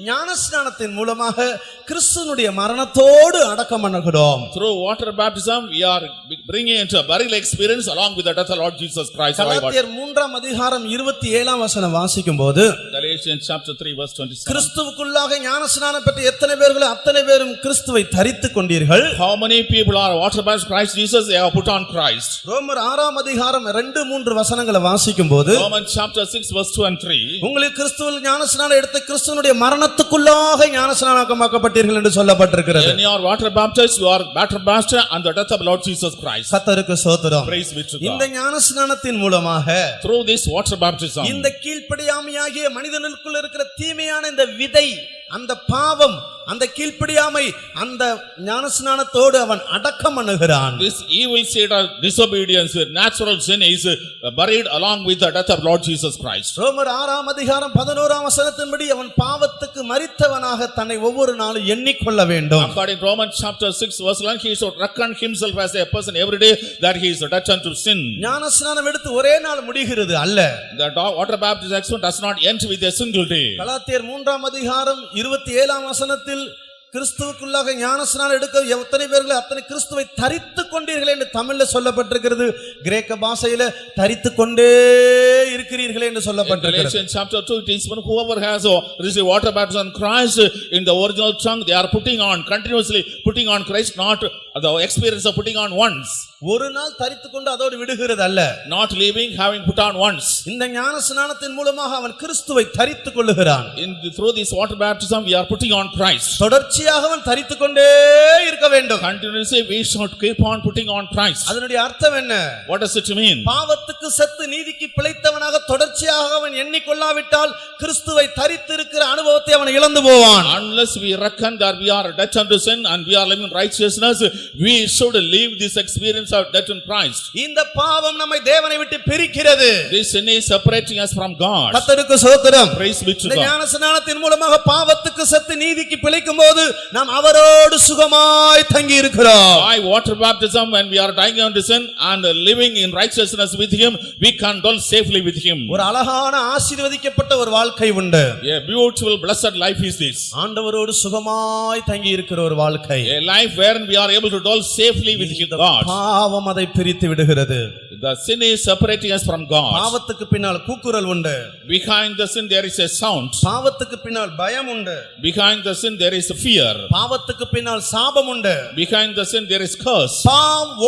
ஞானஸ்நானத்தின் மூலமாக கிறிஸ்துவினுடைய மரணத்தோடு அடக்கம் பண்ணுகிறோம். Through water baptism we are bringing into a burial experience along with the death of Lord Jesus Christ. கலாத்தியர் 3ஆம் அதிகாரம் 27ஆம் வசனம் வாசிக்கும்போது, Galatians chapter 3 verse 27, கிறிஸ்துவுக்குள்ளாக ஞானஸ்நானம் பெற்ற எத்தனை பேர்கள் அத்தனை பேரும் கிறிஸ்துவை தரித்துக் கொண்டீர்கள். how many people are water baptized Christ Jesus? They have put on Christ. ரோமர் 6ஆம் அதிகாரம் 2-3 வசனங்களை வாசிக்கும்போது, Romans chapter 6 verse 2 and 3, உங்களுக்கு கிறிஸ்துவில் ஞானஸ்நானம் எடுத்து கிறிஸ்துவினுடைய மரணத்துக்குள்ளாக ஞானஸ்நானமாக்கப்பட்டீர்கள் என்று சொல்லப்பட்டிருக்கிறது. when you are water baptized, you are baptized and the death of Lord Jesus Christ. கர்த்தருக்கு ஸ்தோத்திரம். Praise be to God. இந்த ஞானஸ்நானத்தின் மூலமாக Through this water baptism, இந்த கீழ்ப்படியாமையாகிய மனிதனுக்குள்ள இருக்கிற தீமையான இந்த விதை, அந்த பாவம், அந்த கீழ்ப்படியாமை, அந்த ஞானஸ்நானத்தோடு அவன் அடக்கம் பண்ணுகிறான். this evil seed of disobedience, natural sin is buried along with the death of Lord Jesus Christ. ரோமர் 6ஆம் அதிகாரம் 11ஆம் வசனத்தின்படி அவன் பாவத்துக்கு மரித்தவனாக தன்னை ஒவ்வொரு நாளும் எண்ணிக்கொள்ள வேண்டும். According to Romans chapter 6 verse 1, he should reckon himself as a person every day that he is dead unto sin. ஞானஸ்நானம் எடுத்து ஒரே நாள் முடிகிறது அல்ல. The water baptism does not end with a single day. கலாத்தியர் 3ஆம் அதிகாரம் 27ஆம் வசனத்தில் கிறிஸ்துவுக்குள்ளாக ஞானஸ்நானம் எடுக்க எத்தனை பேர்கள் அத்தனை கிறிஸ்துவை தரித்துக் கொண்டீர்கள் என்று தமிழ்ல சொல்லப்பட்டிருக்கிறது. கிரேக்க பாஷையில தரித்துக் கொண்டே இருக்கிறீர்கள் என்று சொல்லப்பட்டிருக்கிறது. Galatians chapter 2, it is whoever has received water baptism in Christ, in the original tongue they are putting on, continuously putting on Christ, not the experience of putting on once. ஒரு நாள் தரித்துக் கொண்டு அதோடு விடுகிறது அல்ல. Not leaving, having put on once. இந்த ஞானஸ்நானத்தின் மூலமாக அவன் கிறிஸ்துவை தரித்துக் கொள்ளுகிறான். Through this water baptism we are putting on Christ. தொடர்ச்சியாக அவன் தரித்துக் கொண்டே இருக்க வேண்டும். Continuously we should keep on putting on Christ. அதனுடைய அர்த்தம் என்ன? What does it mean? பாவத்துக்கு செத்து நீதிக்கு பிழைத்தவனாக தொடர்ச்சியாக அவன் எண்ணிக்கொள்ளாவிட்டால் கிறிஸ்துவை தரித்து இருக்கிற அனுபவத்தை அவன் இழந்து போவான். Unless we reckon that we are dead unto sin and we are living in righteousness, we should leave this experience of death in Christ. இந்த பாவம் நம்மை தேவனை விட்டு பிரிக்கிறது. This sin is separating us from God. கர்த்தருக்கு ஸ்தோத்திரம். Praise be to இந்த God. ஞானஸ்நானத்தின் மூலமாக பாவத்துக்கு செத்து நீதிக்கு பிழைக்கும்போது நாம் அவரோடு சுகமாய் தங்கி இருக்கிறோம். By water baptism, when we are dying unto sin and living in righteousness with him, we can dwell safely with him. ஒரு அழகான ஆசீர்வதிக்கப்பட்ட ஒரு வாழ்க்கை உண்டு. A beautiful blessed life is this. ஆண்டவரோடு சுகமாய் தங்கி இருக்கிற ஒரு வாழ்க்கை. A life wherein we are able to dwell safely with God. பாவம் அதை பிரித்து விடுகிறது. The sin is separating us from God. பாவத்துக்கு பின்னால் கூக்குரல் உண்டு. Behind the sin there is a sound. பாவத்துக்கு பின்னால் பயம் உண்டு. Behind the sin there is a fear. பாவத்துக்கு பின்னால் சாபம் உண்டு. Behind the sin there is curse.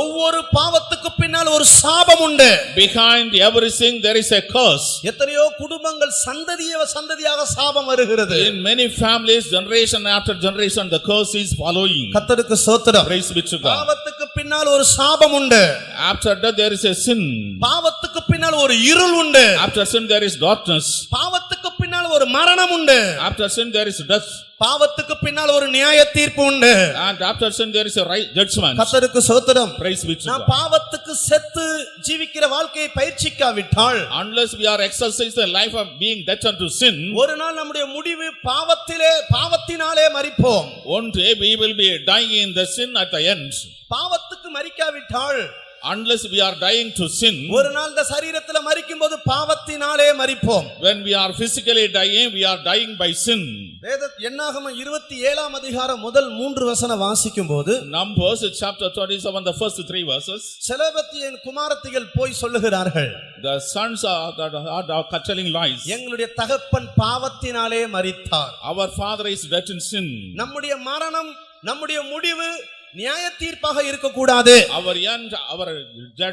ஒவ்வொரு பாவத்துக்கு பின்னால் ஒரு சாபம் உண்டு. Behind every sin there is a curse. எத்தனையோ குடும்பங்கள் சந்ததியாக சாபம் வருகிறது. In many families, generation after generation, the curse is following. கர்த்தருக்கு ஸ்தோத்திரம். Praise be to God. பாவத்துக்கு பின்னால் ஒரு சாபம் உண்டு. After death there is a sin. பாவத்துக்கு பின்னால் ஒரு இருள் உண்டு. After sin there is darkness. பாவத்துக்கு பின்னால் ஒரு மரணம் உண்டு. After sin there is death. பாவத்துக்கு பின்னால் ஒரு நியாய தீர்ப்பு உண்டு. And after sin there is a right judgment. கர்த்தருக்கு ஸ்தோத்திரம். Praise be to நாம் God. பாவத்துக்கு செத்து ஜீவிக்கிற வாழ்க்கையை பயிற்சிக்காவிட்டால், Unless we are exercising the life of being dead unto sin, ஒரு நாள் நம்முடைய முடிவு பாவத்தினாலே மரிப்போம். one day we will be dying in the sin at the end. பாவத்துக்கு மரிக்காவிட்டால், Unless we are dying to sin, ஒரு நாள் இந்த சரீரத்துல மரிக்கும்போது பாவத்தினாலே மரிப்போம். when we are physically dying, we are dying by sin. என்னாகமம் 27ஆம் அதிகாரம் முதல் 3 வசனம் வாசிக்கும்போது, Numbers chapter 27, the first 3 verses, செலபத்தியின் குமாரத்திகள் போய் சொல்லுகிறார்கள், the sons are telling lies. எங்களுடைய தகப்பன் பாவத்தினாலே மரித்தார். Our father is dead in sin. நம்முடைய மரணம், நம்முடைய முடிவு நியாய தீர்ப்பாக இருக்க கூடாது. Our end, our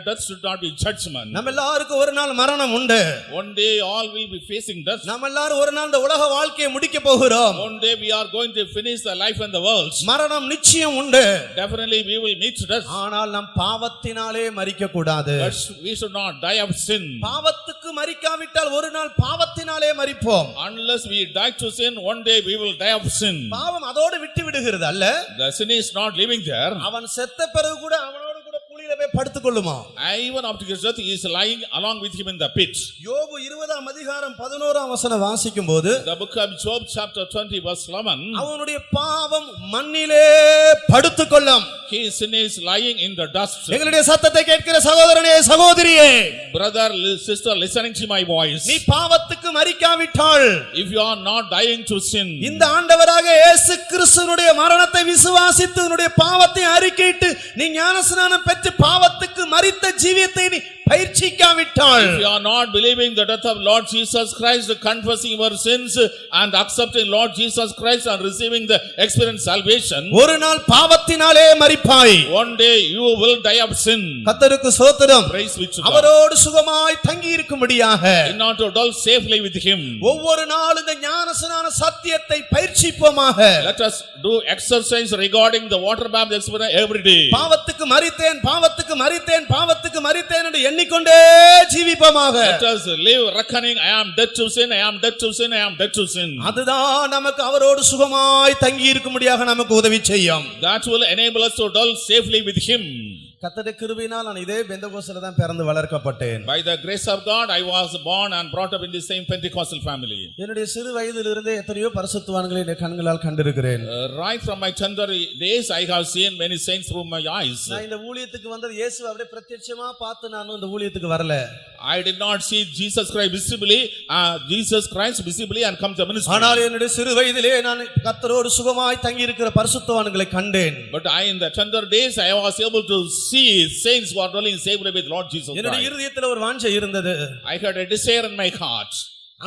death should not be judgment. நம்ம எல்லாருக்கும் ஒரு நாள் மரணம் உண்டு. One day all will be facing death. நம்ம எல்லாரும் ஒரு நாள் இந்த உலக வாழ்க்கையை முடிக்க போகிறோம். One day we are going to finish the life in the world. மரணம் நிச்சயம் உண்டு. Definitely we will meet death. ஆனால் நாம் பாவத்தினாலே மரிக்க கூடாது. But we should not die of sin. பாவத்துக்கு மரிக்காவிட்டால் ஒரு நாள் பாவத்தினாலே மரிப்போம். Unless we die to sin, one day we will die of sin. பாவம் அதோடு விட்டு விடுகிறது அல்ல. The sin is not living there. அவன் செத்த பிறகு கூட அவனோடு கூட குழியில போய் படுத்துக் கொள்ளுமா? Even after his death, he is lying along with him in the pit. யோபு 20ஆம் அதிகாரம் 11ஆம் வசனம் வாசிக்கும்போது, The book of Job chapter 20 verse 11, அவனுடைய பாவம் மண்ணிலே படுத்துக் கொள்ளும். his sin is lying in the dust. எங்களுடைய சத்தத்தை கேட்கிற சகோதரனே, சகோதரியே, Brother, sister, listening to my voice, நீ பாவத்துக்கு மரிக்காவிட்டால், if you are not dying to sin, இந்த ஆண்டவராக இயேசு கிறிஸ்துவினுடைய மரணத்தை விசுவாசித்து உன்னுடைய பாவத்தை அறிக்கையிட்டு நீ ஞானஸ்நானம் பெற்று பாவத்துக்கு மரித்த ஜீவியத்தை நீ பயிற்சிக்காவிட்டால், if you are not believing the death of Lord Jesus Christ, confessing your sins and accepting Lord Jesus Christ and receiving the experience salvation, ஒரு நாள் பாவத்தினாலே மரிப்பாய். one day you will die of sin. கர்த்தருக்கு ஸ்தோத்திரம். Praise be to God. அவரோடு சுகமாய் தங்கி இருக்கும்படியாக In order to dwell safely with him, ஒவ்வொரு நாளும் இந்த ஞானஸ்நான சத்தியத்தை பயிற்சிப்போமாக. let us do exercise regarding the water baptism experience every day. பாவத்துக்கு மரித்தேன், பாவத்துக்கு மரித்தேன், பாவத்துக்கு மரித்தேன் என்று எண்ணிக்கொண்டே ஜீவிப்போமாக. Let us live reckoning, I am dead to sin, I am dead to sin, I am dead to sin. அதுதான் நமக்கு அவரோடு சுகமாய் தங்கி இருக்கும்படியாக நமக்கு உதவி செய்யும். That will enable us to dwell safely with him. கர்த்தருடைய கிருபையினால் நான் இதே பெந்தகோஸ்தில தான் பிறந்து வளர்க்கப்பட்டேன். By the grace of God, I was born and brought up in the same Pentecostal family. என்னுடைய சிறு வயதிலிருந்தே எத்தனையோ பரிசுத்தவான்களை என் கண்களால் கண்டிருக்கிறேன். Right from my tender days, I have seen many saints through my eyes. நான் இந்த ஊழியத்துக்கு வந்தது இயேசுவை அப்படியே பிரத்யட்சமா பார்த்து நான் இந்த ஊழியத்துக்கு வரல. I did not see Jesus Christ visibly and come to ministry. ஆனால் என்னுடைய சிறு வயதிலே நான் கர்த்தரோடு சுகமாய் தங்கி இருக்கிற பரிசுத்தவான்களை கண்டேன். But in the tender days, I was able to see saints who are dwelling safely with Lord Jesus என்னுடைய Christ. இருதயத்தில் ஒரு வாஞ்சை இருந்தது. I had a desire in my heart.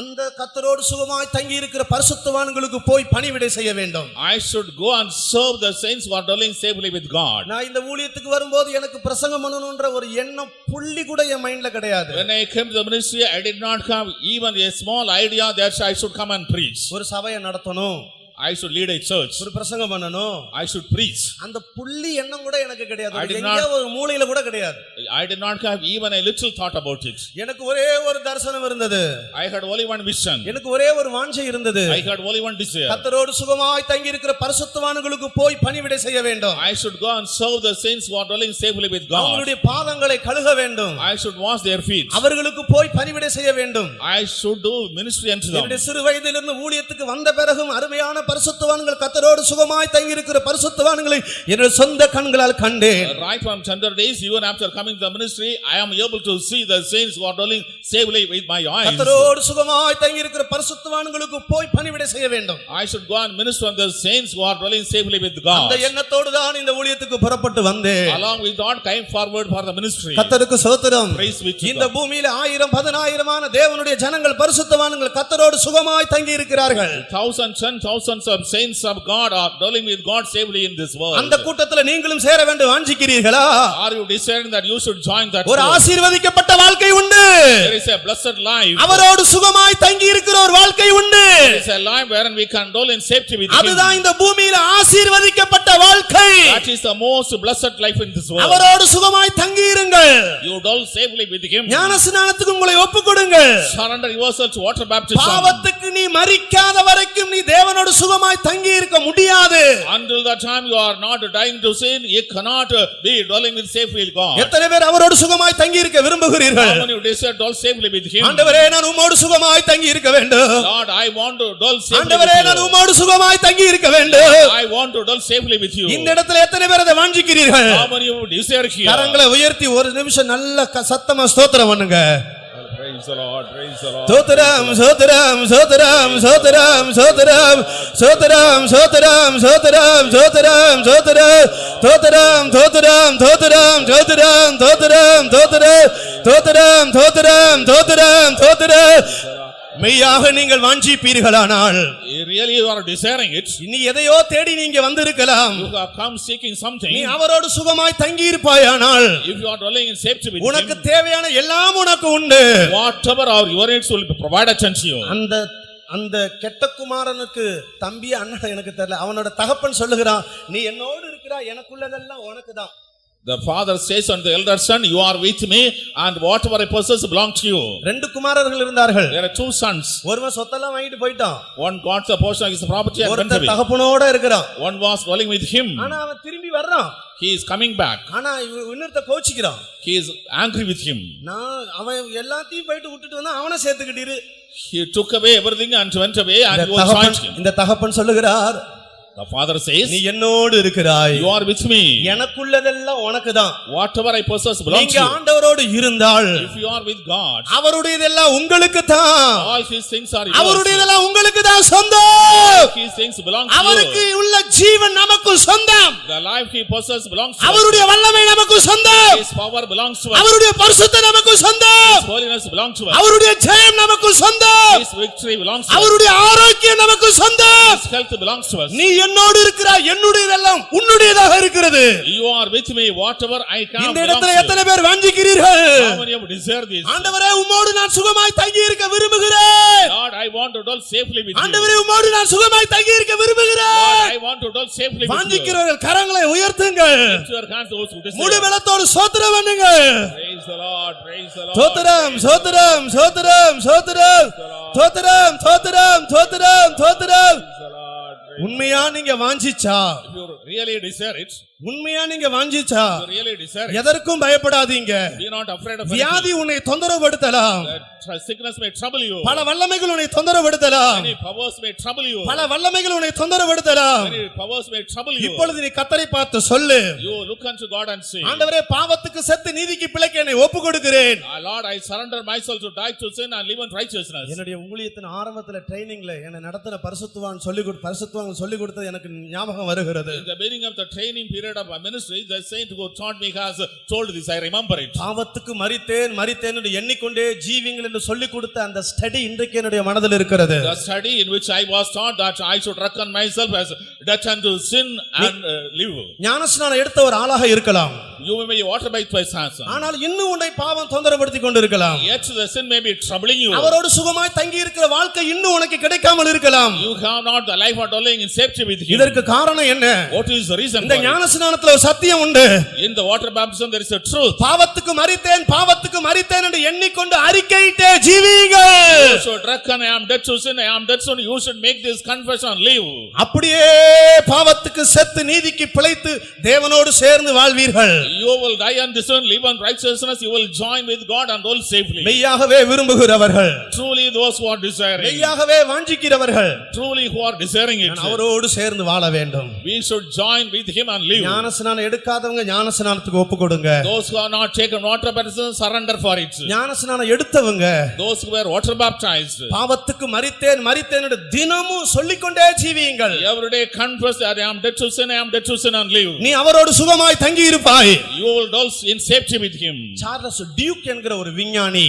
அந்த கர்த்தரோடு சுகமாய் தங்கி இருக்கிற பரிசுத்தவான்களுக்கு போய் பணிவிடை செய்ய வேண்டும். I should go and serve the saints who are dwelling safely with God. நான் இந்த ஊழியத்துக்கு வரும்போது எனக்கு பிரசங்கம் பண்ணணும்ன்ற ஒரு எண்ணம் புள்ளி கூட என் மைண்ட்ல கிடையாது. When I came to the ministry, I did not have even a small idea that I should come and preach. ஒரு சபையை நடத்தணும், I should lead a church. ஒரு பிரசங்கம் பண்ணணும், I should preach. அந்த புள்ளி எண்ணம் கூட எனக்கு கிடையாது. I did எங்கேயோ ஒரு மூலையில கூட கிடையாது. I did not have even a little thought about it. எனக்கு ஒரே ஒரு தரிசனம் இருந்தது. I had only one vision. எனக்கு ஒரே ஒரு வாஞ்சை இருந்தது. I had only one desire. கர்த்தரோடு சுகமாய் தங்கி இருக்கிற பரிசுத்தவான்களுக்கு போய் பணிவிடை செய்ய வேண்டும். I should go and serve the saints who are dwelling safely with God. அவங்களுடைய பாதங்களை கழுவ வேண்டும். I should wash their feet. அவர்களுக்கு போய் பணிவிடை செய்ய வேண்டும். I should do ministry unto them. என்னுடைய சிறு வயதிலிருந்து ஊழியத்துக்கு வந்த பிறகும் அருமையான பரிசுத்தவான்கள் கர்த்தரோடு சுகமாய் தங்கி இருக்கிற பரிசுத்தவான்களை என்னுடைய சொந்த கண்களால் கண்டேன். Right from tender days, even after coming to the ministry, I am able to see the saints who are dwelling safely with my eyes. கர்த்தரோடு சுகமாய் தங்கி இருக்கிற பரிசுத்தவான்களுக்கு போய் பணிவிடை செய்ய வேண்டும். I should go and minister on the saints who are dwelling safely with God. அந்த எண்ணத்தோடு தான் இந்த ஊழியத்துக்கு புறப்பட்டு வந்தேன். Along with God, came forward for the ministry. கர்த்தருக்கு ஸ்தோத்திரம். Praise be to இந்த God. பூமியில 1000 10000 தேவனுடைய ஜனங்கள் பரிசுத்தவான்கள் கர்த்தரோடு சுகமாய் தங்கி இருக்கிறார்கள். 1,000, 10,000 thousands of saints of God are dwelling with God safely in this world. அந்த கூட்டத்துல நீங்களும் சேர வேண்டும் வாஞ்சிக்கிறீர்களா? Are you desiring that you should join that ஒரு church? ஆசீர்வதிக்கப்பட்ட வாழ்க்கை உண்டு. There is a blessed life. அவரோடு சுகமாய் தங்கி இருக்கிற ஒரு வாழ்க்கை உண்டு. There is a life wherein we can dwell in safety with Him. அதுதான் இந்த பூமியில ஆசீர்வதிக்கப்பட்ட வாழ்க்கை. That is the most blessed life in this world. அவரோடு சுகமாய் தங்கி இருங்கள். You dwell safely with Him. ஞானஸ்நானத்துக்கு உங்களை ஒப்புக்கொடுங்கள். Surrender yourself to water baptism. பாவத்துக்கு நீ மரிக்காத வரைக்கும் நீ தேவனோடு சுகமாய் தங்கி இருக்க முடியாது. Until the time you are not dying to sin, you cannot be dwelling with safely with God. எத்தனை பேர் அவரோடு சுகமாய் தங்கி இருக்க விரும்புகிறீர்கள்? How many desire dwell safely with Him? ஆண்டவரே நான் உம்மோடு சுகமாய் தங்கி இருக்க வேண்டும். Lord, I want to dwell safely with ஆண்டவரே நான் you. உம்மோடு சுகமாய் தங்கி இருக்க வேண்டும். I want to dwell safely with you. இந்த இடத்துல எத்தனை பேர் அதை வாஞ்சிக்கிறீர்கள்? How many of you desire here? கரங்களை உயர்த்தி ஒரு நிமிஷம் நல்ல சத்தமா ஸ்தோத்திரம் பண்ணுங்க. Praise the Lord, praise the Lord. ஸ்தோத்திரம் ஸ்தோத்திரம் ஸ்தோத்திரம் ஸ்தோத்திரம் ஸ்தோத்திரம் ஸ்தோத்திரம் ஸ்தோத்திரம் ஸ்தோத்திரம் ஸ்தோத்திரம் ஸ்தோத்திரம் ஸ்தோத்திரம் ஸ்தோத்திரம் ஸ்தோத்திரம் ஸ்தோத்திரம் ஸ்தோத்திரம் ஸ்தோத்திரம் ஸ்தோத்திரம் ஸ்தோத்திரம் ஸ்தோத்திரம் மெய்யாக நீங்கள் வாஞ்சிப்பீர்களானால் Really you are desiring it. இனி எதையோ தேடி நீங்க வந்திருக்கலாம். You have come seeking something. நீ அவரோடு சுகமாய் தங்கி இருப்பாயானால் If you are dwelling in safety with உனக்கு Him, தேவையான எல்லாம் உனக்கு உண்டு. whatever are your needs will be provided unto you. அந்த கெட்ட குமாரனுக்கு தம்பி அண்ணன் எனக்கு தெரியல, அவனோட தகப்பன் சொல்லுகிறான், நீ என்னோடு இருக்கிறா, எனக்குள்ளதெல்லாம் உனக்கு தான். The father says unto the elder son, you are with me, and whatever I possess belongs to you. ரெண்டு குமாரர்கள் இருந்தார்கள். There are two sons. ஒருவன் சொத்தெல்லாம் வாங்கிட்டு போயிட்டான். One got the portion of his property and went ஒருத்தன் away. தகப்பனோட இருக்கிறான். One was dwelling with him. ஆனா அவன் திரும்பி வர்றான். He is coming back. ஆனா இன்னொருத்த கோச்சிக்கிறான். He is angry with him. நான் அவன் எல்லாத்தையும் போயிட்டு விட்டுட்டு வந்தா அவனை சேர்த்துக்கிட்டீரு. He took away everything and went away and you joined him. இந்த தகப்பன் சொல்லுகிறார், The father says, நீ என்னோடு இருக்கிறாய், you are with me. எனக்குள்ளதெல்லாம் உனக்கு தான். Whatever I possess belongs நீங்க to you. ஆண்டவரோடு இருந்தால் If you are with God, அவருடையதெல்லாம் உங்களுக்கு தான். all his things are yours. அவருடையதெல்லாம் உங்களுக்கு தான் சொந்தம். His things belong to அவருக்கு you. உள்ள ஜீவன் நமக்கு சொந்தம். The life he possesses belongs to us. அவருடைய வல்லமை நமக்கு சொந்தம். His power belongs to us. அவருடைய பரிசுத்தம் நமக்கு சொந்தம். His holiness belongs to us. அவருடைய ஜெயம் நமக்கு சொந்தம். His victory belongs to us. அவருடைய ஆரோக்கியம் நமக்கு சொந்தம். His health belongs to us. நீ என்னோடு இருக்கிறாய், என்னுடையதெல்லாம் உன்னுடையதாக இருக்கிறது. You are with me. Whatever I can இந்த belongs இடத்துல to எத்தனை you. பேர் வாஞ்சிக்கிறீர்கள்? How many of you desire this? ஆண்டவரே உம்மோடு நான் சுகமாய் தங்கி இருக்க விரும்புகிறேன். Lord, I want to dwell safely with you. ஆண்டவரே உம்மோடு நான் சுகமாய் தங்கி இருக்க விரும்புகிறேன். Lord, I want to dwell safely with you. வாஞ்சிக்கிறவர்கள் கரங்களை உயர்த்துங்கள். Lift your hands, those who முழு desire. பலத்தோடு ஸ்தோத்திரம் பண்ணுங்கள். Praise the Lord, praise the Lord. ஸ்தோத்திரம் ஸ்தோத்திரம் ஸ்தோத்திரம் ஸ்தோத்திரம் ஸ்தோத்திரம் ஸ்தோத்திரம் ஸ்தோத்திரம் ஸ்தோத்திரம். Praise the Lord, praise உண்மையா நீங்க வாஞ்சிச்சா, If you really desire it, உண்மையா நீங்க வாஞ்சிச்சா, you really desire it, எதற்கும் பயப்படாதீங்க. be not afraid of வியாதி anything. உன்னை தொந்தரவுபடுத்தலாம், That sickness may trouble you. பல வல்லமைகள் உன்னை தொந்தரவுபடுத்தலாம், Many powers may trouble you. பல வல்லமைகள் உன்னை தொந்தரவுபடுத்தலாம். Many powers may trouble you. இப்பொழுது நீ கர்த்தரை பார்த்து சொல்லு, You look unto God and say, ஆண்டவரே பாவத்துக்கு செத்து நீதிக்கு பிழைக்க என்னை ஒப்புக்கொடுக்கிறேன். Lord, I surrender myself to die to sin and live in righteousness. என்னுடைய ஊழியத்தின் ஆரம்பத்துல ட்ரைனிங்ல என்ன நடத்தின பரிசுத்தவான் சொல்லி கொடுத்தது எனக்கு ஞாபகம் வருகிறது. In the beginning of the training period of my ministry, the saint who taught me has told this, I remember it. பாவத்துக்கு மரித்தேன் என்று எண்ணிக்கொண்டே ஜீவிங்கள் என்று சொல்லி கொடுத்த அந்த ஸ்டடி இன்றைக்கு என்னுடைய மனதில் இருக்கிறது. The study in which I was taught that I should reckon myself as death unto sin and live. ஞானஸ்நானம் எடுத்த ஒரு ஆளாக இருக்கலாம், You may be water baptized, ஆனால் இன்னும் உன்னை பாவம் தொந்தரப்படுத்தி கொண்டிருக்கலாம். yet the sin may be troubling you. அவரோடு சுகமாய் தங்கி இருக்கிற வாழ்க்கை இன்னும் உனக்கு கிடைக்காமல் இருக்கலாம். You have not the life of dwelling in safety with him. இதற்கு காரணம் என்ன? What is the reason இந்த for it? ஞானஸ்நானத்துல ஒரு சத்தியம் உண்டு. In the water baptism there is a truth. பாவத்துக்கு மரித்தேன் என்று எண்ணிக்கொண்டு அறிக்கையிட்டே ஜீவியுங்கள். You should reckon I am dead to sin, I am dead to sin. You should make this confession and live. அப்படியே பாவத்துக்கு செத்து நீதிக்கு பிழைத்து தேவனோடு சேர்ந்து வாழ்வீர்கள். You will die on this one, live on righteousness. You will join with God and dwell safely. மெய்யாகவே விரும்புகிறவர்கள், Truly those who are desiring, மெய்யாகவே வாஞ்சிக்கிறவர்கள் truly who are desiring it, நான் அவரோடு சேர்ந்து வாழ வேண்டும். we should join with him and live. ஞானஸ்நானம் எடுக்காதவங்க ஞானஸ்நானத்துக்கு ஒப்பு கொடுங்க. Those who are not taken water baptism, surrender for it. ஞானஸ்நானம் எடுத்தவங்க Those who were water baptized, பாவத்துக்கு மரித்தேன் என்று தினமும் சொல்லிக்கொண்டே ஜீவியுங்கள். every day confess that I am dead to sin, I am dead to sin and live. நீ அவரோடு சுகமாய் தங்கி இருப்பாய். You will dwell in safety with him. Charles Duke என்கிற ஒரு விஞ்ஞானி,